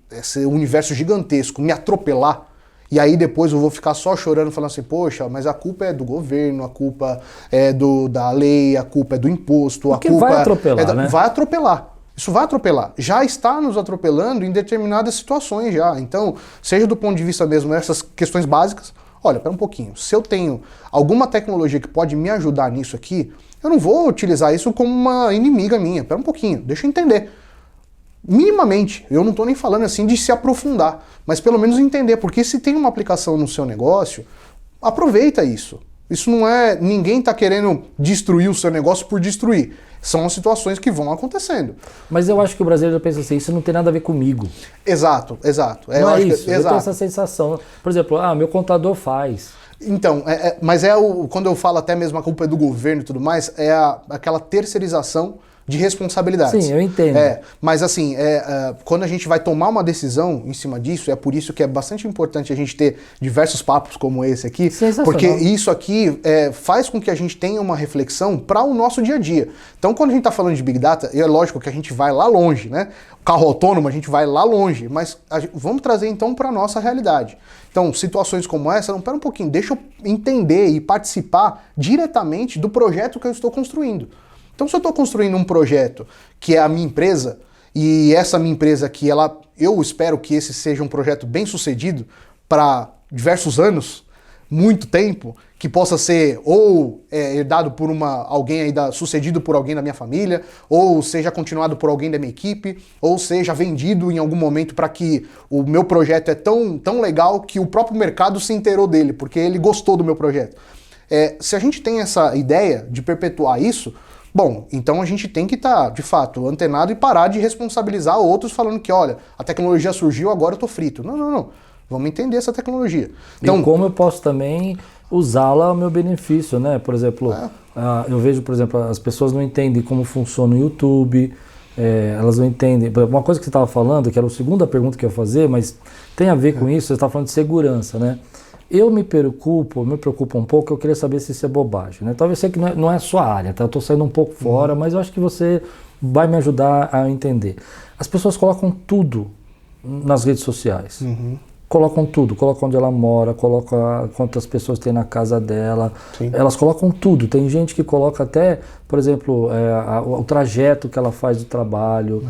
universo gigantesco me atropelar, e aí depois eu vou ficar só chorando, falando assim, poxa, mas a culpa é do governo, a culpa é da lei, a culpa é do imposto, porque a culpa vai atropelar, né? Vai atropelar. Isso vai atropelar. Já está nos atropelando em determinadas situações já. Então, seja do ponto de vista mesmo dessas questões básicas, olha, pera um pouquinho, se eu tenho alguma tecnologia que pode me ajudar nisso aqui, eu não vou utilizar isso como uma inimiga minha. Pera um pouquinho, deixa eu entender. Minimamente, eu não estou nem falando assim de se aprofundar, mas pelo menos entender, porque se tem uma aplicação no seu negócio, aproveita isso. Isso não é, ninguém está querendo destruir o seu negócio por destruir. São as situações que vão acontecendo. Mas eu acho que o brasileiro pensa assim, isso não tem nada a ver comigo. Exato. Não é isso, eu tenho essa sensação. Por exemplo, meu contador faz. Então, mas quando eu falo até mesmo a culpa é do governo e tudo mais, aquela terceirização de responsabilidades. Sim, eu entendo. Mas assim, quando a gente vai tomar uma decisão em cima disso, é por isso que é bastante importante a gente ter diversos papos como esse aqui, porque isso aqui faz com que a gente tenha uma reflexão para o nosso dia a dia. Então, quando a gente está falando de Big Data, é lógico que a gente vai lá longe, né? Carro autônomo, a gente vai lá longe, mas vamos trazer então para a nossa realidade. Então, situações como essa, pera um pouquinho, deixa eu entender e participar diretamente do projeto que eu estou construindo. Então, se eu estou construindo um projeto que é a minha empresa, e essa minha empresa aqui, eu espero que esse seja um projeto bem sucedido para diversos anos, muito tempo, que possa ser ou herdado por alguém aí sucedido por alguém da minha família, ou seja continuado por alguém da minha equipe, ou seja vendido em algum momento para que o meu projeto é tão legal que o próprio mercado se inteirou dele, porque ele gostou do meu projeto. Se a gente tem essa ideia de perpetuar isso, bom, então a gente tem que estar, de fato, antenado e parar de responsabilizar outros falando que, olha, a tecnologia surgiu, agora eu tô frito. Não. Vamos entender essa tecnologia. Então, e como eu posso também usá-la ao meu benefício, né? Por exemplo, eu vejo, por exemplo, as pessoas não entendem como funciona o YouTube, elas não entendem. Uma coisa que você estava falando, que era a segunda pergunta que eu ia fazer, mas tem a ver com isso, você estava falando de segurança, né? Eu me preocupo um pouco, eu queria saber se isso é bobagem, né? Talvez sei que não é a sua área, tá? Eu estou saindo um pouco fora, mas eu acho que você vai me ajudar a entender. As pessoas colocam tudo nas redes sociais. Colocam tudo, colocam onde ela mora, colocam quantas pessoas tem na casa dela. Sim. Elas colocam tudo. Tem gente que coloca até, por exemplo, o trajeto que ela faz do trabalho.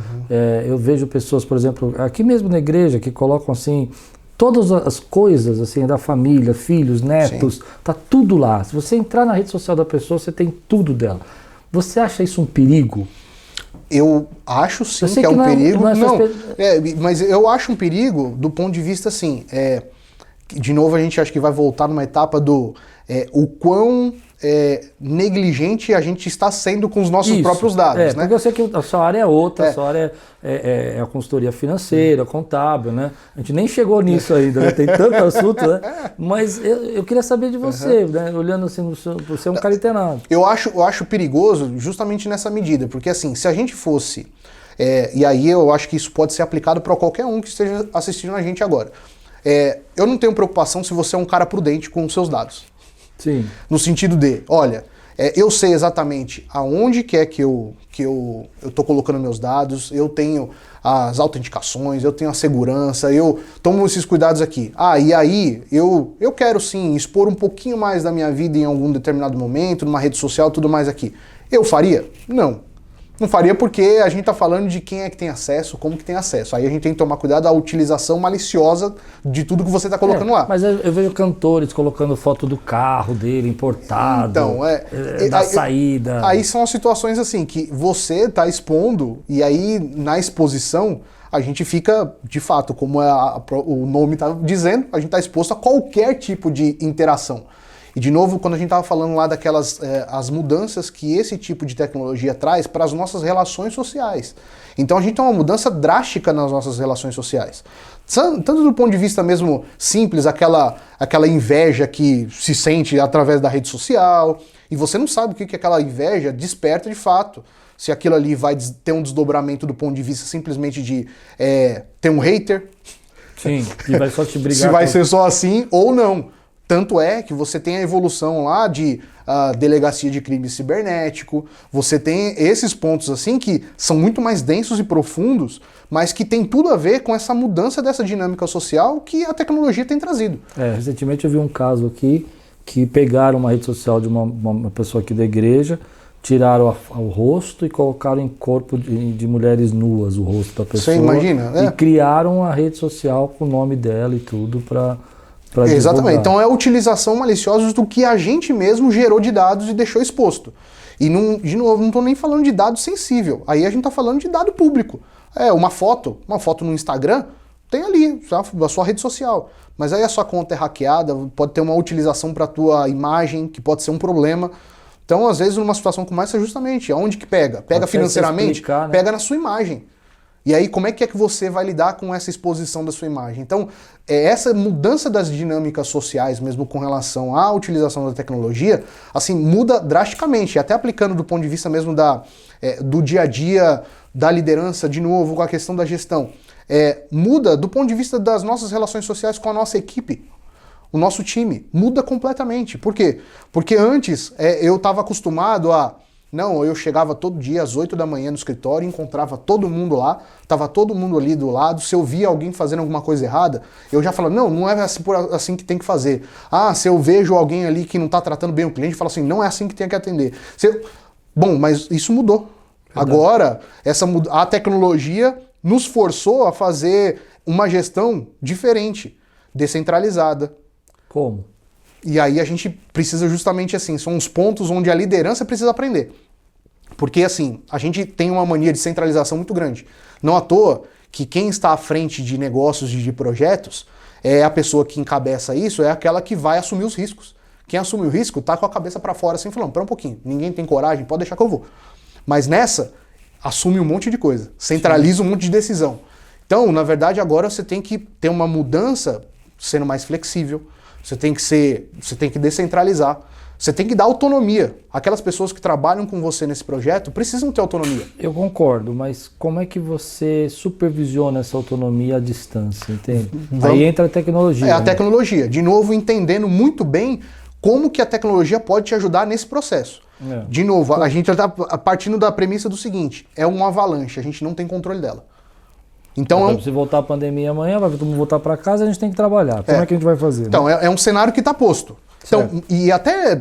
Eu vejo pessoas, por exemplo, aqui mesmo na igreja, que colocam assim... Todas as coisas assim da família, filhos, netos, sim, tá tudo lá. Se você entrar na rede social da pessoa, você tem tudo dela. Você acha isso um perigo? Eu acho sim que é um perigo. Mas eu acho um perigo do ponto de vista assim, de novo a gente acha que vai voltar numa etapa do o quão negligente a gente está sendo com os nossos próprios dados, né? Porque eu sei que a sua área é outra, a sua área é a consultoria financeira, contábil, né? A gente nem chegou nisso ainda, né? Tem tanto assunto, né? Mas eu queria saber de você, né? Olhando assim, você é um cara internado. Eu acho perigoso justamente nessa medida, porque assim, se a gente fosse, e aí eu acho que isso pode ser aplicado para qualquer um que esteja assistindo a gente agora. Eu não tenho preocupação se você é um cara prudente com os seus dados. Sim. No sentido de, olha, eu sei exatamente aonde que é que eu tô colocando meus dados, eu tenho as autenticações, eu tenho a segurança, eu tomo esses cuidados aqui. E aí eu quero sim expor um pouquinho mais da minha vida em algum determinado momento, numa rede social, tudo mais aqui. Eu faria? Não. Não faria porque a gente está falando de quem é que tem acesso, como que tem acesso. Aí a gente tem que tomar cuidado da utilização maliciosa de tudo que você está colocando lá. Mas eu vejo cantores colocando foto do carro dele importado, então, da saída. Aí são as situações assim que você está expondo e aí na exposição a gente fica, de fato, como o nome está dizendo, a gente está exposto a qualquer tipo de interação. E de novo, quando a gente estava falando lá daquelas as mudanças que esse tipo de tecnologia traz para as nossas relações sociais. Então a gente tem uma mudança drástica nas nossas relações sociais. Tanto do ponto de vista mesmo simples, aquela inveja que se sente através da rede social, e você não sabe o que aquela inveja desperta de fato. Se aquilo ali vai ter um desdobramento do ponto de vista simplesmente de ter um hater. Sim, e vai só te brigar. Se vai ser só assim ou não. Tanto é que você tem a evolução lá de delegacia de crime cibernético, você tem esses pontos assim que são muito mais densos e profundos, mas que tem tudo a ver com essa mudança dessa dinâmica social que a tecnologia tem trazido. Recentemente eu vi um caso aqui que pegaram uma rede social de uma pessoa aqui da igreja, tiraram o rosto e colocaram em corpo de mulheres nuas o rosto da pessoa. Você imagina? E criaram a rede social com o nome dela e tudo para exatamente. divulgar. Então é a utilização maliciosa do que a gente mesmo gerou de dados e deixou exposto. E, de novo, não estou nem falando de dado sensível. Aí a gente está falando de dado público. Uma foto no Instagram, tem ali a sua rede social. Mas aí a sua conta é hackeada, pode ter uma utilização para a tua imagem, que pode ser um problema. Então, às vezes, numa situação como essa, justamente, aonde que pega? Pega financeiramente? Explicar, né? Pega na sua imagem. E aí, como é que você vai lidar com essa exposição da sua imagem? Então, essa mudança das dinâmicas sociais, mesmo com relação à utilização da tecnologia, assim, muda drasticamente, até aplicando do ponto de vista mesmo do dia a dia, da liderança, de novo, com a questão da gestão. Muda do ponto de vista das nossas relações sociais com a nossa equipe. O nosso time muda completamente. Por quê? Porque antes eu estava acostumado a... Não, eu chegava todo dia às 8 da manhã no escritório, encontrava todo mundo lá, estava todo mundo ali do lado, se eu via alguém fazendo alguma coisa errada, eu já falava, não é assim que tem que fazer. Se eu vejo alguém ali que não está tratando bem o cliente, eu falo assim, não é assim que tem que atender. Bom, mas isso mudou. Verdade. Agora, a tecnologia nos forçou a fazer uma gestão diferente, descentralizada. Como? E aí a gente precisa justamente assim, são os pontos onde a liderança precisa aprender. Porque assim, a gente tem uma mania de centralização muito grande. Não à toa que quem está à frente de negócios e de projetos a pessoa que encabeça isso, é aquela que vai assumir os riscos. Quem assume o risco tá com a cabeça para fora assim, falando, pera um pouquinho, ninguém tem coragem, pode deixar que eu vou. Mas nessa, assume um monte de coisa, centraliza um monte de decisão. Então, na verdade, agora você tem que ter uma mudança sendo mais flexível. Você tem que descentralizar. Você tem que dar autonomia. Aquelas pessoas que trabalham com você nesse projeto precisam ter autonomia. Eu concordo, mas como é que você supervisiona essa autonomia à distância, entende? Aí entra a tecnologia. A tecnologia. De novo, entendendo muito bem como que a tecnologia pode te ajudar nesse processo. De novo, a gente está partindo da premissa do seguinte, é uma avalanche, a gente não tem controle dela. Então, se voltar a pandemia amanhã, vai todo mundo voltar para casa, a gente tem que trabalhar. Como é que a gente vai fazer? Então, né? é um cenário que está posto. Então, e até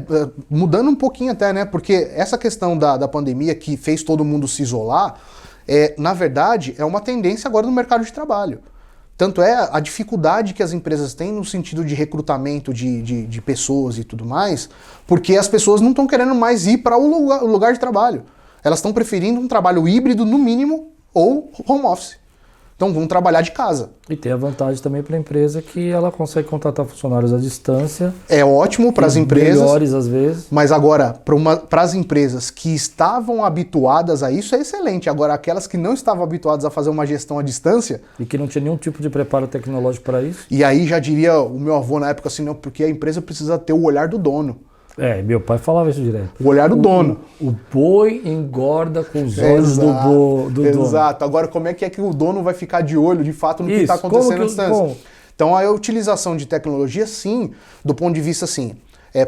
mudando um pouquinho até, né? Porque essa questão da pandemia que fez todo mundo se isolar, na verdade, é uma tendência agora no mercado de trabalho. Tanto é a dificuldade que as empresas têm no sentido de recrutamento de pessoas e tudo mais, porque as pessoas não estão querendo mais ir para o lugar de trabalho. Elas estão preferindo um trabalho híbrido, no mínimo, ou home office. Então vamos trabalhar de casa. E tem a vantagem também para a empresa que ela consegue contratar funcionários à distância. É ótimo para as empresas. Melhores às vezes. Mas agora, para as empresas que estavam habituadas a isso, é excelente. Agora, aquelas que não estavam habituadas a fazer uma gestão à distância... E que não tinha nenhum tipo de preparo tecnológico para isso. E aí já diria o meu avô na época assim, não, porque a empresa precisa ter o olhar do dono. Meu pai falava isso direto. O olhar do dono. O boi engorda com os olhos do dono. Exato. Agora, como é que o dono vai ficar de olho, de fato, no que está acontecendo à distância? Então, a utilização de tecnologia, sim, do ponto de vista, assim...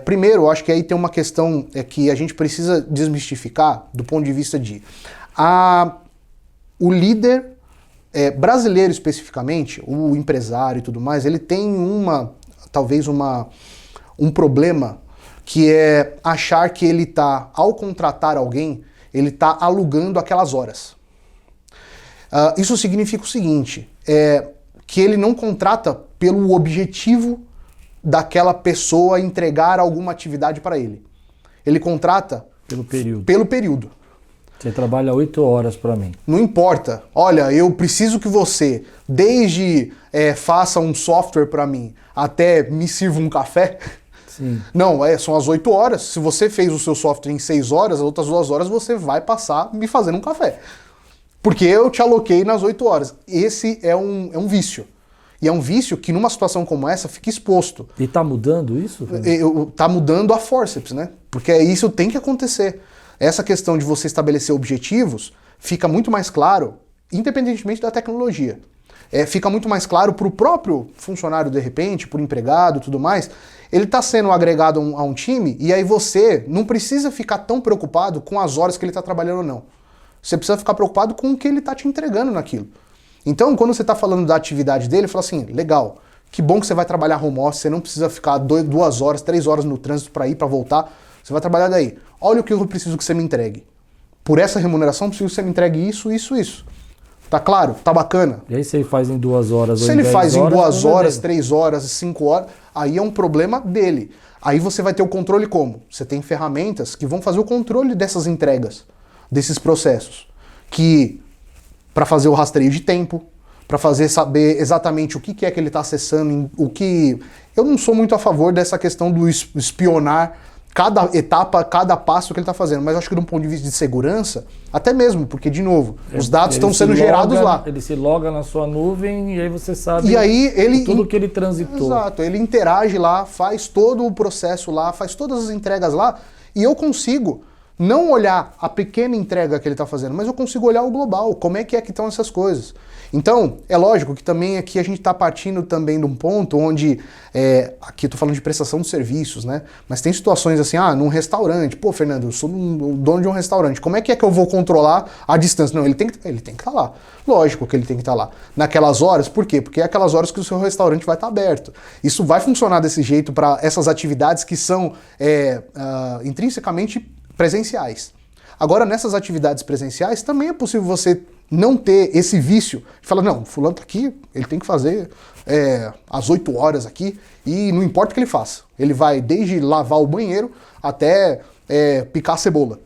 primeiro, eu acho que aí tem uma questão que a gente precisa desmistificar, do ponto de vista de... O líder brasileiro, especificamente, o empresário e tudo mais, ele tem talvez um problema... que é achar que ele está, ao contratar alguém, ele está alugando aquelas horas. Isso significa o seguinte, que ele não contrata pelo objetivo daquela pessoa entregar alguma atividade para ele. Ele contrata pelo período. Você trabalha 8 horas para mim. Não importa. Olha, eu preciso que você, desde faça um software para mim, até me sirva um café... Sim. Não, são as 8 horas. Se você fez o seu software em 6 horas, as outras 2 horas você vai passar me fazendo um café. Porque eu te aloquei nas 8 horas. Esse é um vício. E é um vício que numa situação como essa fica exposto. E tá mudando isso? Tá mudando a forceps, né? Porque isso tem que acontecer. Essa questão de você estabelecer objetivos fica muito mais claro, independentemente da tecnologia. Fica muito mais claro para o próprio funcionário, de repente, por empregado e tudo mais. Ele está sendo agregado a um time e aí você não precisa ficar tão preocupado com as horas que ele está trabalhando ou não. Você precisa ficar preocupado com o que ele está te entregando naquilo. Então, quando você está falando da atividade dele, fala assim, legal, que bom que você vai trabalhar home office, você não precisa ficar 2 horas, 3 horas no trânsito para ir, para voltar. Você vai trabalhar daí. Olha o que eu preciso que você me entregue. Por essa remuneração, preciso que você me entregue isso, isso, isso. Tá claro? Tá bacana? E aí você faz em 2 horas ou Se ele faz em 2 horas, 3 horas, 5 horas, aí é um problema dele. Aí você vai ter o controle como? Você tem ferramentas que vão fazer o controle dessas entregas, desses processos. Que, para fazer o rastreio de tempo, para saber exatamente o que é que ele está acessando, Eu não sou muito a favor dessa questão do espionar cada etapa, cada passo que ele está fazendo, mas acho que de um ponto de vista de segurança, até mesmo, porque, de novo, os dados estão sendo gerados lá. Ele se loga na sua nuvem e aí você sabe tudo que ele transitou. Exato, ele interage lá, faz todo o processo lá, faz todas as entregas lá, e eu consigo não olhar a pequena entrega que ele está fazendo, mas eu consigo olhar o global, como é que estão essas coisas. Então, é lógico que também aqui a gente está partindo também de um ponto onde, aqui eu estou falando de prestação de serviços, né? Mas tem situações assim, num restaurante, pô, Fernando, eu sou um dono de um restaurante, como é que eu vou controlar a distância? Não, ele tem que estar lá. Lógico que ele tem que estar lá. Naquelas horas, por quê? Porque é aquelas horas que o seu restaurante vai estar aberto. Isso vai funcionar desse jeito para essas atividades que são intrinsecamente presenciais. Agora, nessas atividades presenciais, também é possível você não ter esse vício. Fala, não, fulano tá aqui, ele tem que fazer às 8 horas aqui, e não importa o que ele faça. Ele vai desde lavar o banheiro até picar a cebola.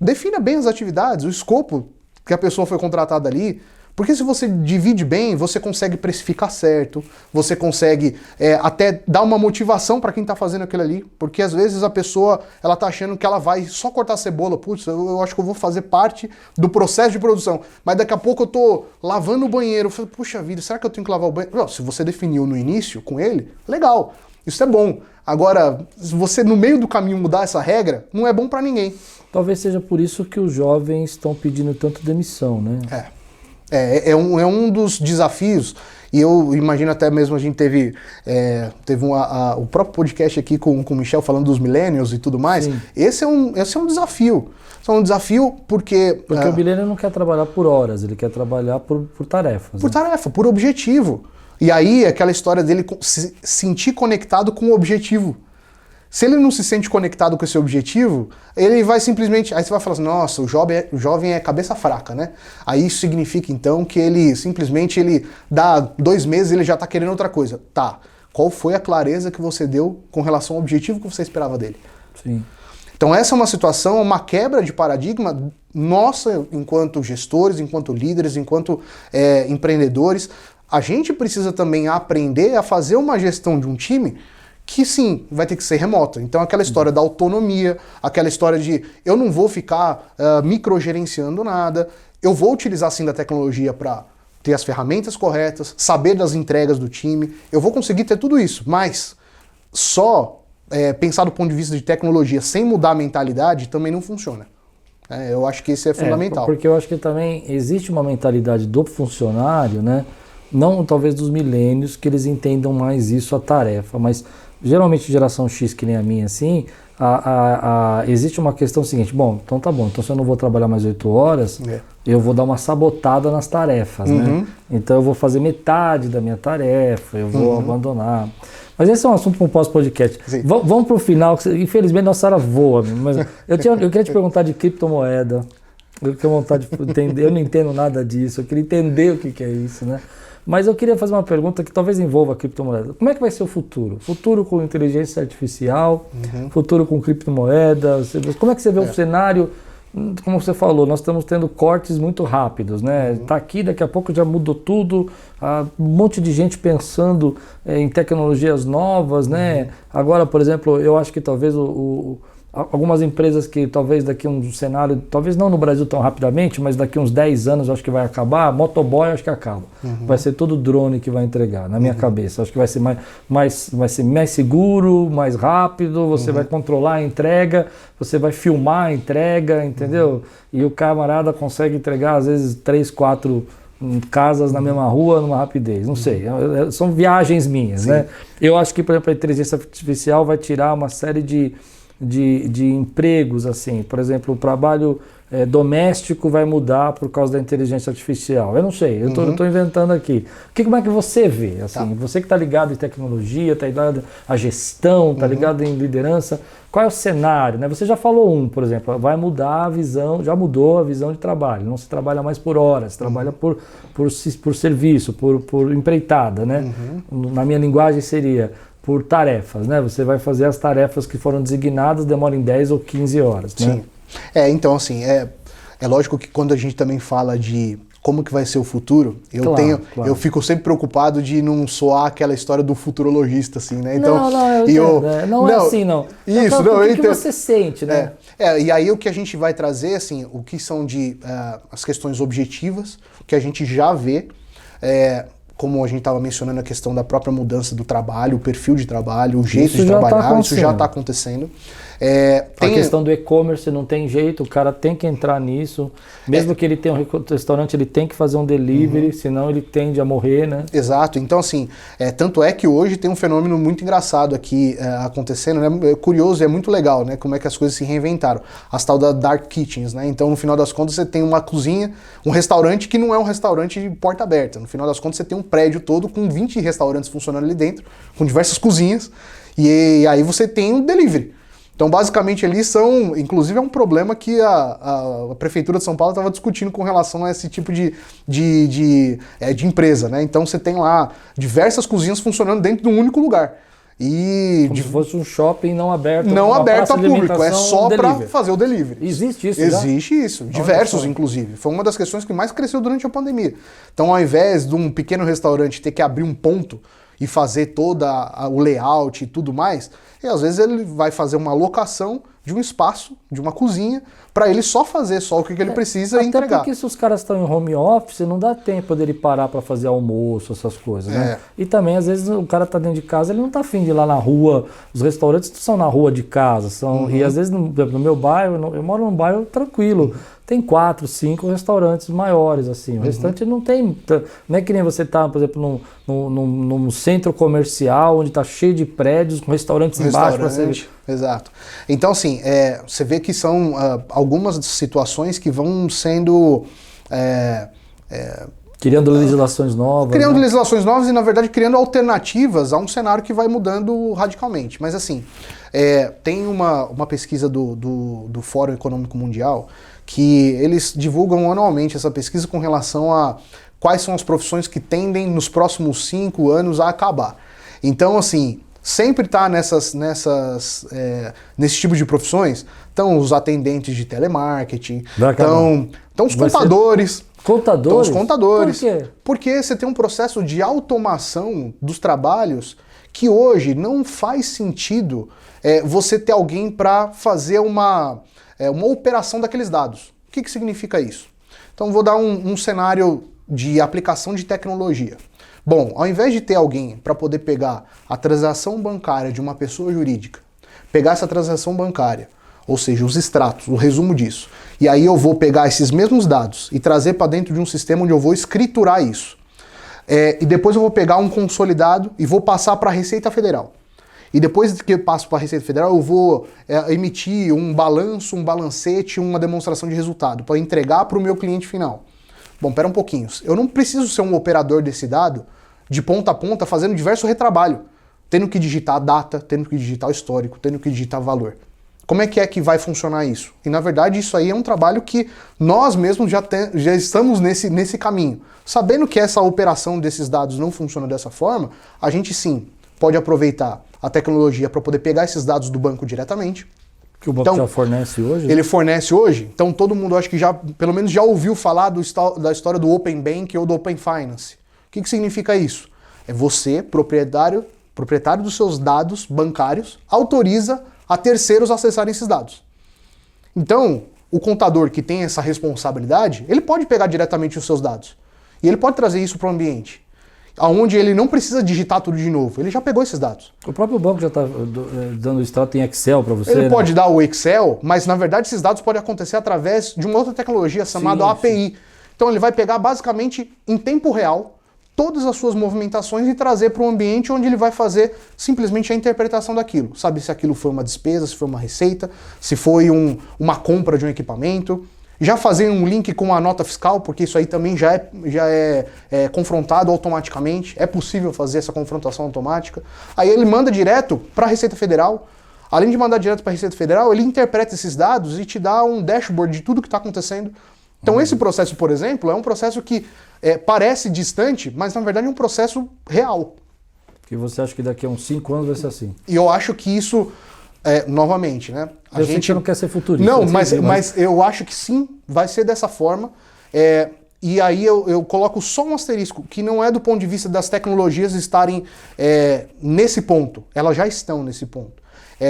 Defina bem as atividades, o escopo que a pessoa foi contratada ali, porque se você divide bem, você consegue precificar certo, você consegue até dar uma motivação para quem está fazendo aquilo ali, porque às vezes a pessoa ela tá achando que ela vai só cortar a cebola, putz, eu acho que eu vou fazer parte do processo de produção, mas daqui a pouco eu tô lavando o banheiro, eu falo, puxa vida, será que eu tenho que lavar o banheiro? Não, se você definiu no início com ele, legal, isso é bom. Agora, se você no meio do caminho mudar essa regra, não é bom para ninguém. Talvez seja por isso que os jovens estão pedindo tanto demissão, né? É um dos desafios, e eu imagino até mesmo a gente teve o próprio podcast aqui com o Michel falando dos millennials e tudo mais. Sim. Esse é um desafio. É um desafio porque o millennial não quer trabalhar por horas, ele quer trabalhar por tarefas. Por tarefa, por objetivo. E aí aquela história dele se sentir conectado com o objetivo. Se ele não se sente conectado com esse objetivo, ele vai simplesmente... Aí você vai falar assim, nossa, o jovem é cabeça fraca, né? Aí isso significa, então, que ele simplesmente, dá 2 meses e ele já tá querendo outra coisa. Tá, qual foi a clareza que você deu com relação ao objetivo que você esperava dele? Sim. Então essa é uma situação, uma quebra de paradigma nossa enquanto gestores, enquanto líderes, enquanto empreendedores. A gente precisa também aprender a fazer uma gestão de um time que sim, vai ter que ser remota. Então aquela história da autonomia, aquela história de eu não vou ficar microgerenciando nada, eu vou utilizar sim da tecnologia para ter as ferramentas corretas, saber das entregas do time, eu vou conseguir ter tudo isso, mas só pensar do ponto de vista de tecnologia sem mudar a mentalidade também não funciona. Eu acho que isso é fundamental. Porque eu acho que também existe uma mentalidade do funcionário, né? Não talvez dos milênios, que eles entendam mais isso, a tarefa, mas geralmente geração X, que nem a minha, assim, existe uma questão seguinte, bom, então tá bom, então se eu não vou trabalhar mais 8 horas, eu vou dar uma sabotada nas tarefas, né? Então eu vou fazer metade da minha tarefa, eu vou abandonar. Mas esse é um assunto para um pós-podcast. Vamos para o final, que infelizmente nossa hora voa, mas eu queria te perguntar de criptomoeda, eu tenho vontade de entender, eu não entendo nada disso, eu queria entender o que é isso, né? Mas eu queria fazer uma pergunta que talvez envolva a criptomoeda. Como é que vai ser o futuro? Futuro com inteligência artificial, futuro com criptomoedas, como é que você vê o cenário? Como você falou, nós estamos tendo cortes muito rápidos, né? Tá aqui, daqui a pouco já mudou tudo, um monte de gente pensando em tecnologias novas, né? Agora, por exemplo, eu acho que talvez algumas empresas que talvez daqui a um cenário, talvez não no Brasil tão rapidamente, mas daqui a uns 10 anos eu acho que vai acabar, motoboy acho que acaba. Vai ser todo drone que vai entregar, na minha cabeça. Acho que vai ser mais seguro, mais rápido, você vai controlar a entrega, você vai filmar a entrega, entendeu? E o camarada consegue entregar às vezes 3, 4 casas na mesma rua, numa rapidez, não sei, são viagens minhas, né? Eu acho que, por exemplo, a inteligência artificial vai tirar uma série de empregos, assim, por exemplo, o trabalho doméstico vai mudar por causa da inteligência artificial. Eu não sei, eu estou inventando aqui. Como é que você vê? Assim, você que está ligado em tecnologia, está ligado à gestão, está ligado em liderança, qual é o cenário? Né? Você já falou por exemplo, vai mudar a visão, já mudou a visão de trabalho, não se trabalha mais por horas, se trabalha por serviço, por empreitada, né? Na minha linguagem seria por tarefas, né? Você vai fazer as tarefas que foram designadas, demoram em 10 ou 15 horas, né? Sim. Então, assim, é lógico que quando a gente também fala de como que vai ser o futuro, eu fico sempre preocupado de não soar aquela história do futurologista, assim, né? Então, não é assim, não. Isso, o que você sente, né? E aí o que a gente vai trazer, assim, o que são as questões objetivas, que a gente já vê, como a gente estava mencionando a questão da própria mudança do trabalho, o perfil de trabalho, o jeito de trabalhar, isso já está acontecendo. A questão do e-commerce não tem jeito, o cara tem que entrar nisso, mesmo que ele tenha um restaurante, ele tem que fazer um delivery, senão ele tende a morrer, né? Exato, então assim, tanto é que hoje tem um fenômeno muito engraçado aqui acontecendo, né? É curioso e é muito legal, né? Como é que as coisas se reinventaram, as tal da Dark Kitchens, né? Então no final das contas você tem uma cozinha, um restaurante que não é um restaurante de porta aberta, no final das contas você tem um prédio todo com 20 restaurantes funcionando ali dentro, com diversas cozinhas, e aí você tem um delivery. Então, basicamente, ali inclusive é um problema que a Prefeitura de São Paulo estava discutindo com relação a esse tipo de empresa, né? Então, você tem lá diversas cozinhas funcionando dentro de um único lugar. Como se fosse um shopping não aberto. Não aberto ao público, é só para fazer o delivery. Existe isso? Existe isso, diversos inclusive. Foi uma das questões que mais cresceu durante a pandemia. Então, ao invés de um pequeno restaurante ter que abrir um ponto e fazer todo o layout e tudo mais, e às vezes ele vai fazer uma locação de um espaço, de uma cozinha, para ele só fazer o que ele precisa e entregar. Até porque se os caras estão em home office, não dá tempo dele parar para fazer almoço, essas coisas, né? E também, às vezes, o cara tá dentro de casa, ele não tá afim de ir lá na rua, os restaurantes são na rua de casa, e às vezes no meu bairro, eu moro num bairro tranquilo, tem 4, 5 restaurantes maiores, assim. O restante não tem. Não é que nem você tá, por exemplo, num centro comercial onde tá cheio de prédios com restaurantes embaixo para servir. Exato. Então, assim, você vê que são algumas situações que vão sendo. Criando legislações novas. Criando legislações novas e, na verdade, criando alternativas a um cenário que vai mudando radicalmente. Mas, assim, tem uma pesquisa do Fórum Econômico Mundial que eles divulgam anualmente essa pesquisa com relação a quais são as profissões que tendem, nos próximos 5 anos, a acabar. Então, assim, sempre está nesse tipo de profissões. Então, os atendentes de telemarketing, então os contadores. Contadores? Então, os contadores. Por quê? Porque você tem um processo de automação dos trabalhos que hoje não faz sentido você ter alguém para fazer uma operação daqueles dados. O que significa isso? Então, vou dar um cenário de aplicação de tecnologia. Bom, ao invés de ter alguém para poder pegar a transação bancária de uma pessoa jurídica, pegar essa transação bancária, ou seja, os extratos, o resumo disso, e aí eu vou pegar esses mesmos dados e trazer para dentro de um sistema onde eu vou escriturar isso. E depois eu vou pegar um consolidado e vou passar para a Receita Federal. E depois que eu passo para a Receita Federal, eu vou emitir um balanço, um balancete, uma demonstração de resultado para entregar para o meu cliente final. Bom, pera um pouquinho. Eu não preciso ser um operador desse dado de ponta a ponta fazendo diverso retrabalho, tendo que digitar a data, tendo que digitar o histórico, tendo que digitar valor. Como é que vai funcionar isso? E na verdade isso aí é um trabalho que nós mesmos já estamos nesse caminho. Sabendo que essa operação desses dados não funciona dessa forma, a gente sim pode aproveitar a tecnologia para poder pegar esses dados do banco diretamente. Que o banco já fornece hoje? Ele fornece hoje, então todo mundo acho que pelo menos já ouviu falar da história do Open Bank ou do Open Finance. O que significa isso? É você, proprietário dos seus dados bancários, autoriza a terceiros acessarem esses dados. Então, o contador que tem essa responsabilidade, ele pode pegar diretamente os seus dados. E ele pode trazer isso para o ambiente, onde ele não precisa digitar tudo de novo. Ele já pegou esses dados. O próprio banco já está dando extrato em Excel para você? Ele pode dar o Excel, mas na verdade esses dados podem acontecer através de uma outra tecnologia chamada API. Sim. Então ele vai pegar basicamente em tempo real todas as suas movimentações e trazer para um ambiente onde ele vai fazer simplesmente a interpretação daquilo. Sabe se aquilo foi uma despesa, se foi uma receita, se foi uma compra de um equipamento. Já fazer um link com a nota fiscal, porque isso aí também já é confrontado automaticamente. É possível fazer essa confrontação automática. Aí ele manda direto para a Receita Federal. Além de mandar direto para a Receita Federal, ele interpreta esses dados e te dá um dashboard de tudo que está acontecendo. Então esse processo, por exemplo, é um processo que parece distante, mas na verdade é um processo real. Que você acha que daqui a uns 5 anos vai ser assim? E eu acho que isso, novamente, né? A gente não quer ser futurista. Não, mas eu acho que sim, vai ser dessa forma. E aí eu coloco só um asterisco, que não é do ponto de vista das tecnologias estarem nesse ponto. Elas já estão nesse ponto.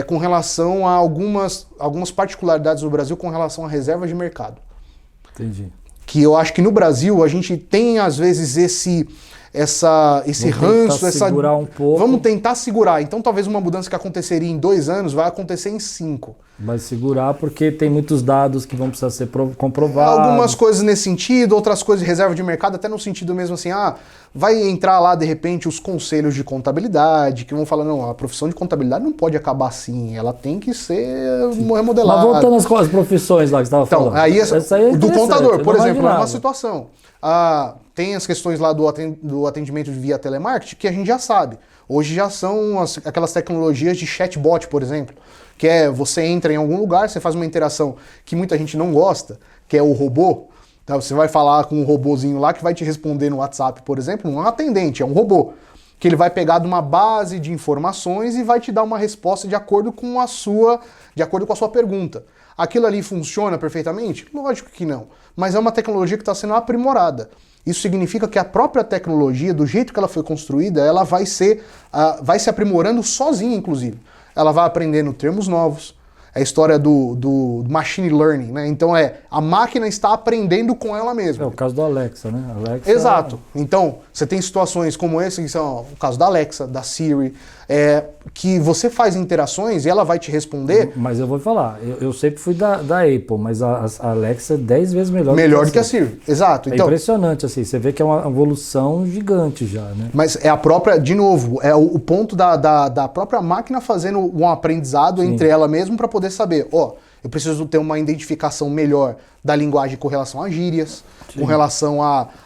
Com relação a algumas particularidades do Brasil com relação a reservas de mercado. Entendi. Que eu acho que no Brasil a gente tem às vezes esse ranço, segurar um pouco. Vamos tentar segurar. Então talvez uma mudança que aconteceria em 2 anos vai acontecer em 5. Vai segurar porque tem muitos dados que vão precisar ser comprovados. Algumas coisas nesse sentido, outras coisas de reserva de mercado, até no sentido mesmo assim, vai entrar lá de repente os conselhos de contabilidade, que vão falar, não, a profissão de contabilidade não pode acabar assim, ela tem que ser remodelada. Mas voltando às profissões lá que você estava falando. Então, aí do contador, por exemplo, é uma situação. Tem as questões lá do atendimento via telemarketing, que a gente já sabe. Hoje já são aquelas tecnologias de chatbot, por exemplo, que você entra em algum lugar, você faz uma interação que muita gente não gosta, que é o robô. Tá? Você vai falar com um robozinho lá que vai te responder no WhatsApp, por exemplo, não é um atendente, é um robô. Que ele vai pegar de uma base de informações e vai te dar uma resposta de acordo com a sua pergunta. Aquilo ali funciona perfeitamente? Lógico que não. Mas é uma tecnologia que está sendo aprimorada. Isso significa que a própria tecnologia, do jeito que ela foi construída, ela vai se aprimorando sozinha, inclusive. Ela vai aprendendo termos novos. É a história do machine learning, né? Então a máquina está aprendendo com ela mesma. É o caso do Alexa, né? Alexa... Exato. Então, você tem situações como esse, que são o caso da Alexa, da Siri, que você faz interações e ela vai te responder. Mas eu vou falar, eu sempre fui da Apple, mas a Alexa é 10 vezes melhor do que a Siri. Exato. Então, impressionante, assim, você vê que é uma evolução gigante já, né? Mas é a própria, de novo, é o ponto da própria máquina fazendo um aprendizado entre ela mesma para poder saber, eu preciso ter uma identificação melhor da linguagem com relação a gírias, com relação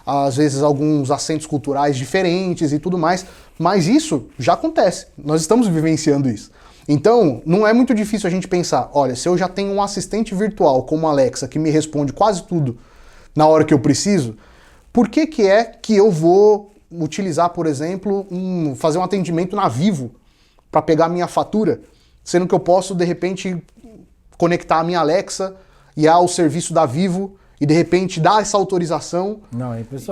às vezes, alguns acentos culturais diferentes e tudo mais. Mas isso já acontece. Nós estamos vivenciando isso. Então, não é muito difícil a gente pensar, olha, se eu já tenho um assistente virtual como a Alexa que me responde quase tudo na hora que eu preciso, por que eu vou utilizar, por exemplo, fazer um atendimento na Vivo para pegar a minha fatura, sendo que eu posso, de repente, conectar a minha Alexa e ao serviço da Vivo e, de repente, dar essa autorização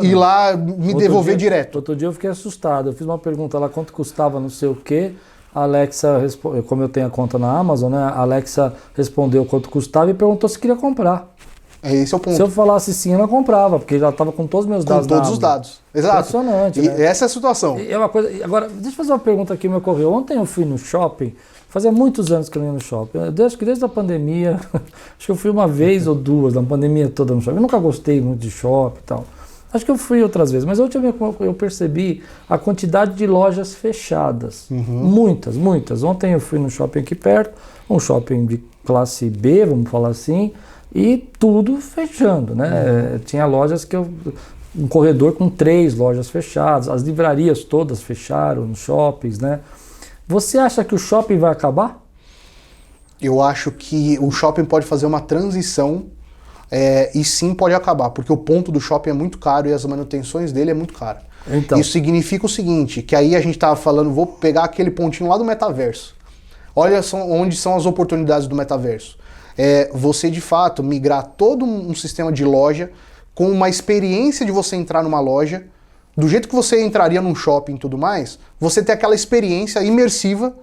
e ir lá me devolver direto. Outro dia eu fiquei assustado. Eu fiz uma pergunta lá, quanto custava não sei o quê. A Alexa, como eu tenho a conta na Amazon, né? A Alexa respondeu quanto custava e perguntou se queria comprar. Esse é o ponto. Se eu falasse sim, ela comprava, porque já estava com todos os meus dados. Com todos os dados. Exato. Impressionante, né? E essa é a situação. É uma coisa. Agora, deixa eu fazer uma pergunta que me ocorreu. Ontem eu fui no shopping, fazia muitos anos que eu ia no shopping. Acho que desde a pandemia, acho que eu fui uma vez ou duas, na pandemia toda no shopping. Eu nunca gostei muito de shopping e tal. Acho que eu fui outras vezes, mas eu percebi a quantidade de lojas fechadas. Muitas. Ontem eu fui no shopping aqui perto, um shopping de classe B, vamos falar assim, e tudo fechando, né? Tinha lojas um corredor com 3 lojas fechadas, as livrarias todas fecharam nos shoppings, né? Você acha que o shopping vai acabar? Eu acho que o shopping pode fazer uma transição e sim pode acabar, porque o ponto do shopping é muito caro e as manutenções dele é muito caro. Então. Isso significa o seguinte, que aí a gente estava falando, vou pegar aquele pontinho lá do metaverso. Olha onde são as oportunidades do metaverso. Você de fato migrar todo um sistema de loja com uma experiência de você entrar numa loja, do jeito que você entraria num shopping e tudo mais, você ter aquela experiência imersiva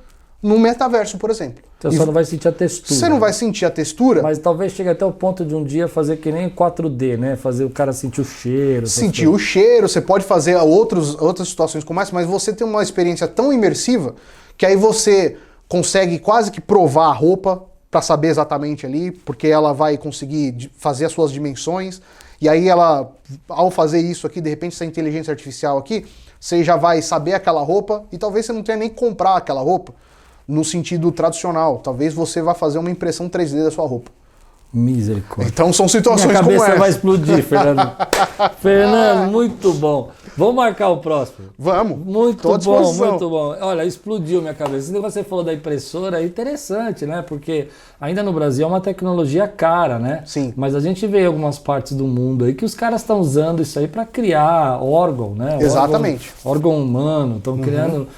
no metaverso, por exemplo. Você só não vai sentir a textura. Você não vai sentir a textura. Mas talvez chegue até o ponto de um dia fazer que nem 4D, né? Fazer o cara sentir o cheiro. Sentir o cheiro, você pode fazer outras situações como essa, mas você tem uma experiência tão imersiva que aí você consegue quase que provar a roupa para saber exatamente ali, porque ela vai conseguir fazer as suas dimensões, e aí ela, ao fazer isso aqui, de repente essa inteligência artificial aqui, você já vai saber aquela roupa, e talvez você não tenha nem que comprar aquela roupa, no sentido tradicional, talvez você vá fazer uma impressão 3D da sua roupa. Misericórdia. Então são situações como essa. Minha cabeça vai explodir, Fernando. Fernando, muito bom. Vamos marcar o próximo? Vamos. Muito bom. Olha, explodiu minha cabeça. Esse negócio que você falou da impressora é interessante, né? Porque ainda no Brasil é uma tecnologia cara, né? Sim. Mas a gente vê algumas partes do mundo aí que os caras estão usando isso aí para criar órgão, né? Exatamente. Órgão humano. Estão criando,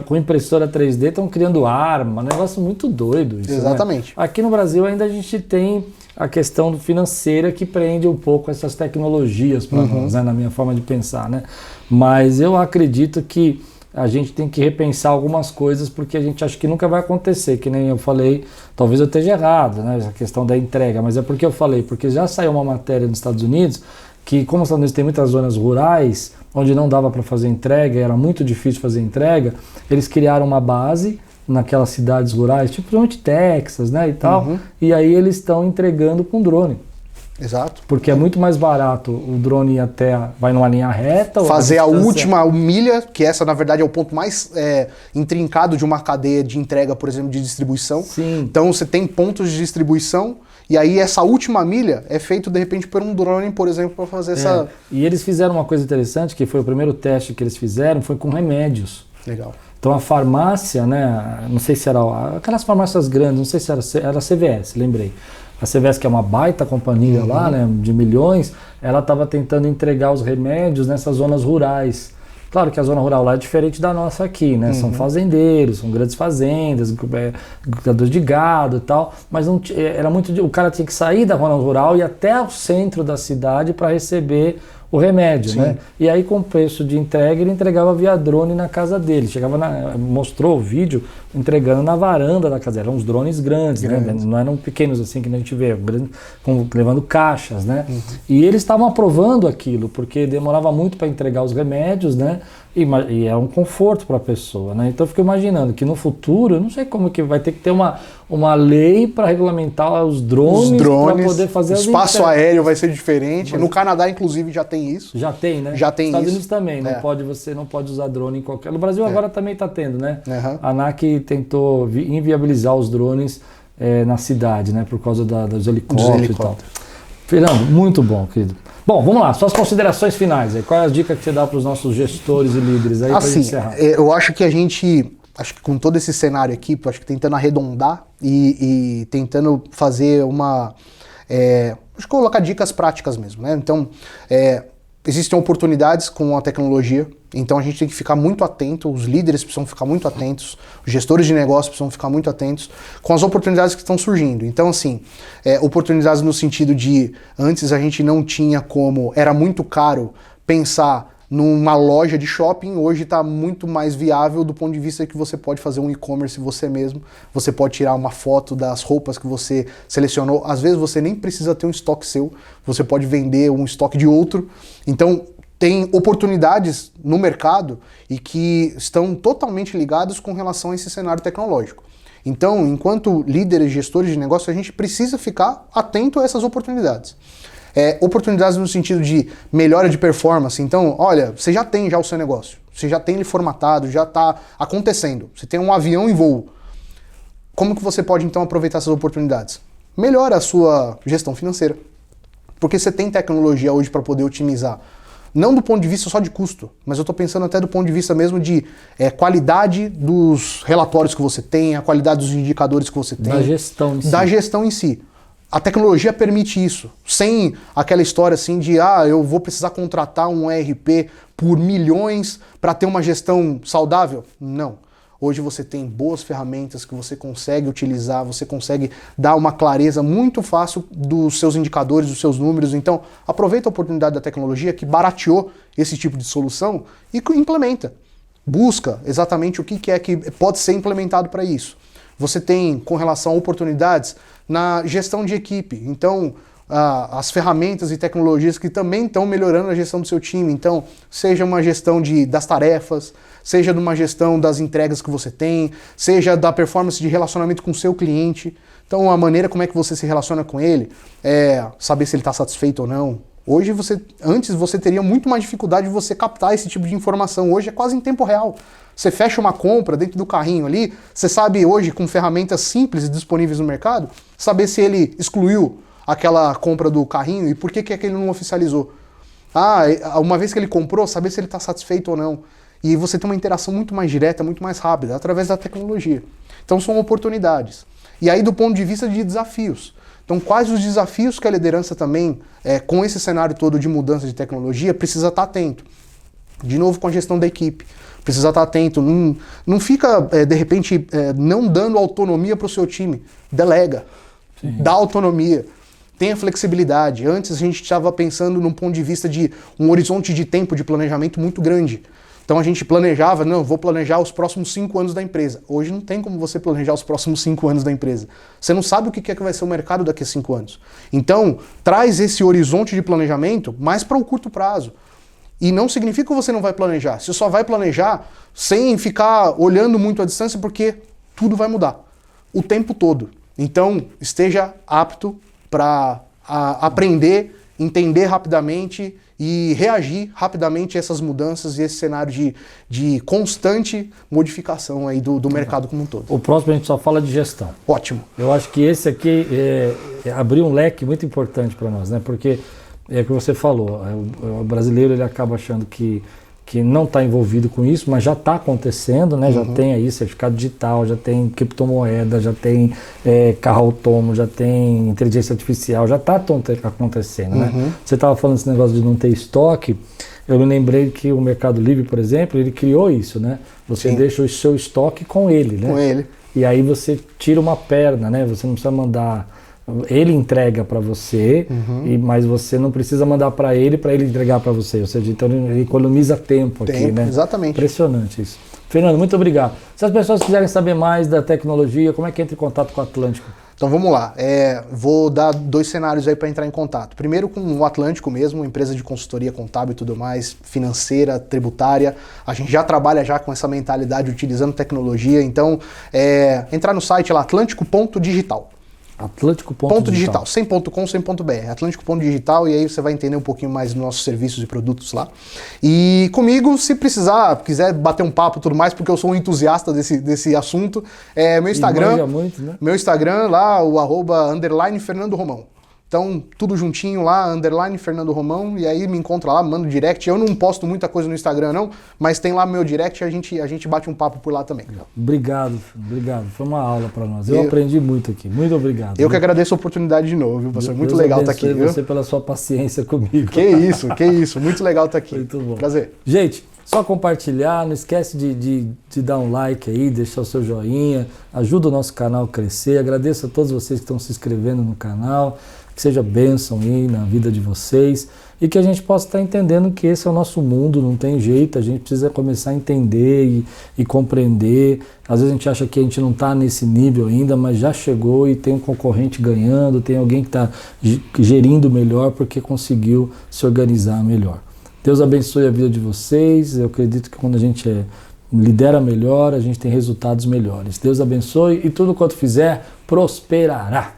com impressora 3D, estão criando arma. Um negócio muito doido isso, exatamente. Né? Aqui no Brasil ainda a gente tem a questão financeira que prende um pouco essas tecnologias para nós, né, na minha forma de pensar, né? Mas eu acredito que a gente tem que repensar algumas coisas porque a gente acha que nunca vai acontecer, que nem eu falei, talvez eu esteja errado, né, essa questão da entrega, mas é porque eu falei, porque já saiu uma matéria nos Estados Unidos que, como os Estados Unidos tem muitas zonas rurais, onde não dava para fazer entrega, era muito difícil fazer entrega, eles criaram uma base naquelas cidades rurais, tipo principalmente Texas, né, e tal, e aí eles estão entregando com drone. Exato. Porque é muito mais barato o drone vai numa linha reta. Fazer a última milha, que essa na verdade é o ponto mais intrincado de uma cadeia de entrega, por exemplo, de distribuição. Sim. Então você tem pontos de distribuição e aí essa última milha é feito de repente por um drone, por exemplo, para fazer essa... E eles fizeram uma coisa interessante, que foi o primeiro teste que eles fizeram, foi com remédios. Legal. Então a farmácia, né, não sei se era aquelas farmácias grandes, não sei se era a CVS, lembrei. A CVS, que é uma baita companhia lá, né, de milhões, ela estava tentando entregar os remédios nessas zonas rurais. Claro que a zona rural lá é diferente da nossa aqui, né? São fazendeiros, são grandes fazendas, criadores de gado e tal, mas não era muito. O cara tinha que sair da zona rural e ir até o centro da cidade para receber o remédio, né? E aí, com o preço de entrega, ele entregava via drone na casa dele. Mostrou o vídeo entregando na varanda da casa. Eram uns drones grandes, né? Não eram pequenos assim que a gente vê, levando caixas, né? E eles estavam aprovando aquilo, porque demorava muito para entregar os remédios, né? E é um conforto para a pessoa, né? Então eu fico imaginando que no futuro, eu não sei como que vai ter que ter uma lei para regulamentar os drones para poder fazer espaço aéreo vai ser diferente. No Canadá, inclusive, já tem isso. Já tem, né? Já tem Estados isso. Unidos também, você não pode usar drone em qualquer... No Brasil agora também está tendo, né? A ANAC tentou inviabilizar os drones na cidade, né? Por causa dos helicópteros e tal. Fernando, muito bom, querido. Bom, vamos lá, suas considerações finais aí. Qual é a dica que você dá para os nossos gestores e líderes aí para gente encerrar? Eu acho que acho que com todo esse cenário aqui, acho que tentando arredondar e tentando fazer acho que colocar dicas práticas mesmo, né? Então, existem oportunidades com a tecnologia, então a gente tem que ficar muito atento, os líderes precisam ficar muito atentos, os gestores de negócio precisam ficar muito atentos com as oportunidades que estão surgindo. Então, assim, oportunidades no sentido de, antes a gente não tinha como, era muito caro pensar numa loja de shopping, hoje está muito mais viável do ponto de vista que você pode fazer um e-commerce você mesmo, você pode tirar uma foto das roupas que você selecionou, às vezes você nem precisa ter um estoque seu, você pode vender um estoque de outro, então tem oportunidades no mercado e que estão totalmente ligadas com relação a esse cenário tecnológico. Então, enquanto líderes, gestores de negócio, a gente precisa ficar atento a essas oportunidades. Oportunidades no sentido de melhora de performance. Então, olha, você já tem o seu negócio, você já tem ele formatado, já está acontecendo, você tem um avião em voo. Como que você pode, então, aproveitar essas oportunidades? Melhora a sua gestão financeira, porque você tem tecnologia hoje para poder otimizar. Não do ponto de vista só de custo, mas eu estou pensando até do ponto de vista mesmo de qualidade dos relatórios que você tem, a qualidade dos indicadores que você tem. Da gestão em si. Da gestão em si. A tecnologia permite isso, sem aquela história assim de eu vou precisar contratar um ERP por milhões para ter uma gestão saudável. Não. Hoje você tem boas ferramentas que você consegue utilizar, você consegue dar uma clareza muito fácil dos seus indicadores, dos seus números. Então, aproveita a oportunidade da tecnologia que barateou esse tipo de solução e implementa. Busca exatamente o que é que pode ser implementado para isso. Você tem, com relação a oportunidades, na gestão de equipe. Então, as ferramentas e tecnologias que também estão melhorando a gestão do seu time. Então, seja uma gestão das tarefas, seja de uma gestão das entregas que você tem, seja da performance de relacionamento com o seu cliente. Então, a maneira como é que você se relaciona com ele, saber se ele está satisfeito ou não. Hoje, antes você teria muito mais dificuldade de você captar esse tipo de informação. Hoje é quase em tempo real. Você fecha uma compra dentro do carrinho ali, você sabe hoje, com ferramentas simples disponíveis no mercado, saber se ele excluiu aquela compra do carrinho e por que ele não oficializou. Uma vez que ele comprou, saber se ele está satisfeito ou não. E você tem uma interação muito mais direta, muito mais rápida, através da tecnologia. Então são oportunidades. E aí do ponto de vista de desafios. Então quais os desafios que a liderança também, com esse cenário todo de mudança de tecnologia, precisa estar atento. De novo com a gestão da equipe. Precisa estar atento. Não fica, de repente, não dando autonomia para o seu time. Delega. Sim. Dá autonomia. Tenha flexibilidade. Antes a gente estava pensando num ponto de vista de um horizonte de tempo de planejamento muito grande. Então a gente planejava, vou planejar os próximos 5 anos da empresa. Hoje não tem como você planejar os próximos 5 anos da empresa. Você não sabe o que é que vai ser o mercado daqui a 5 anos. Então, traz esse horizonte de planejamento mais para o curto prazo. E não significa que você não vai planejar. Você só vai planejar sem ficar olhando muito à distância, porque tudo vai mudar o tempo todo. Então, esteja apto para aprender, entender rapidamente e reagir rapidamente a essas mudanças e esse cenário de constante modificação aí do mercado como um todo. O próximo a gente só fala de gestão. Ótimo. Eu acho que esse aqui abriu um leque muito importante para nós, né? Porque é o que você falou, o brasileiro ele acaba achando que não está envolvido com isso, mas já está acontecendo, né? Já tem aí certificado digital, já tem criptomoeda, já tem carro autônomo, já tem inteligência artificial, já está acontecendo, né? Você estava falando desse negócio de não ter estoque, eu me lembrei que o Mercado Livre, por exemplo, ele criou isso, né? Você deixa o seu estoque com ele, né? Com ele. E aí você tira uma perna, né? Você não precisa mandar... Ele entrega para você, mas você não precisa mandar para ele entregar para você. Ou seja, então ele economiza tempo aqui, né? Exatamente. Impressionante isso. Fernando, muito obrigado. Se as pessoas quiserem saber mais da tecnologia, como é que entra em contato com o Atlântico? Então vamos lá, vou dar 2 cenários aí para entrar em contato. Primeiro com o Atlântico mesmo, empresa de consultoria contábil e tudo mais, financeira, tributária. A gente já trabalha já com essa mentalidade utilizando tecnologia, então entrar no site lá, atlântico.digital. Atlântico.digital. Sem .com, sem .br. Atlântico.digital, e aí você vai entender um pouquinho mais dos nossos serviços e produtos lá. E comigo, se precisar, quiser bater um papo e tudo mais, porque eu sou um entusiasta desse assunto, meu Instagram. Muito, né? Meu Instagram lá, o @Fernando Romão. Então, tudo juntinho lá, _ Fernando Romão, e aí me encontra lá, manda direct. Eu não posto muita coisa no Instagram não, mas tem lá meu direct e a gente bate um papo por lá também. Obrigado. Foi uma aula para nós. Eu aprendi muito aqui. Muito obrigado. Eu que agradeço a oportunidade de novo, viu, pastor? Muito legal estar aqui, viu? Você pela sua paciência comigo. Que isso. Muito legal estar aqui. Muito bom. Prazer. Gente, só compartilhar, não esquece de dar um like aí, deixar o seu joinha, ajuda o nosso canal a crescer. Agradeço a todos vocês que estão se inscrevendo no canal, que seja bênção aí na vida de vocês e que a gente possa estar entendendo que esse é o nosso mundo, não tem jeito, a gente precisa começar a entender e compreender. Às vezes a gente acha que a gente não está nesse nível ainda, mas já chegou e tem um concorrente ganhando, tem alguém que está gerindo melhor porque conseguiu se organizar melhor. Deus abençoe a vida de vocês. Eu acredito que quando a gente lidera melhor, a gente tem resultados melhores. Deus abençoe e tudo quanto fizer prosperará.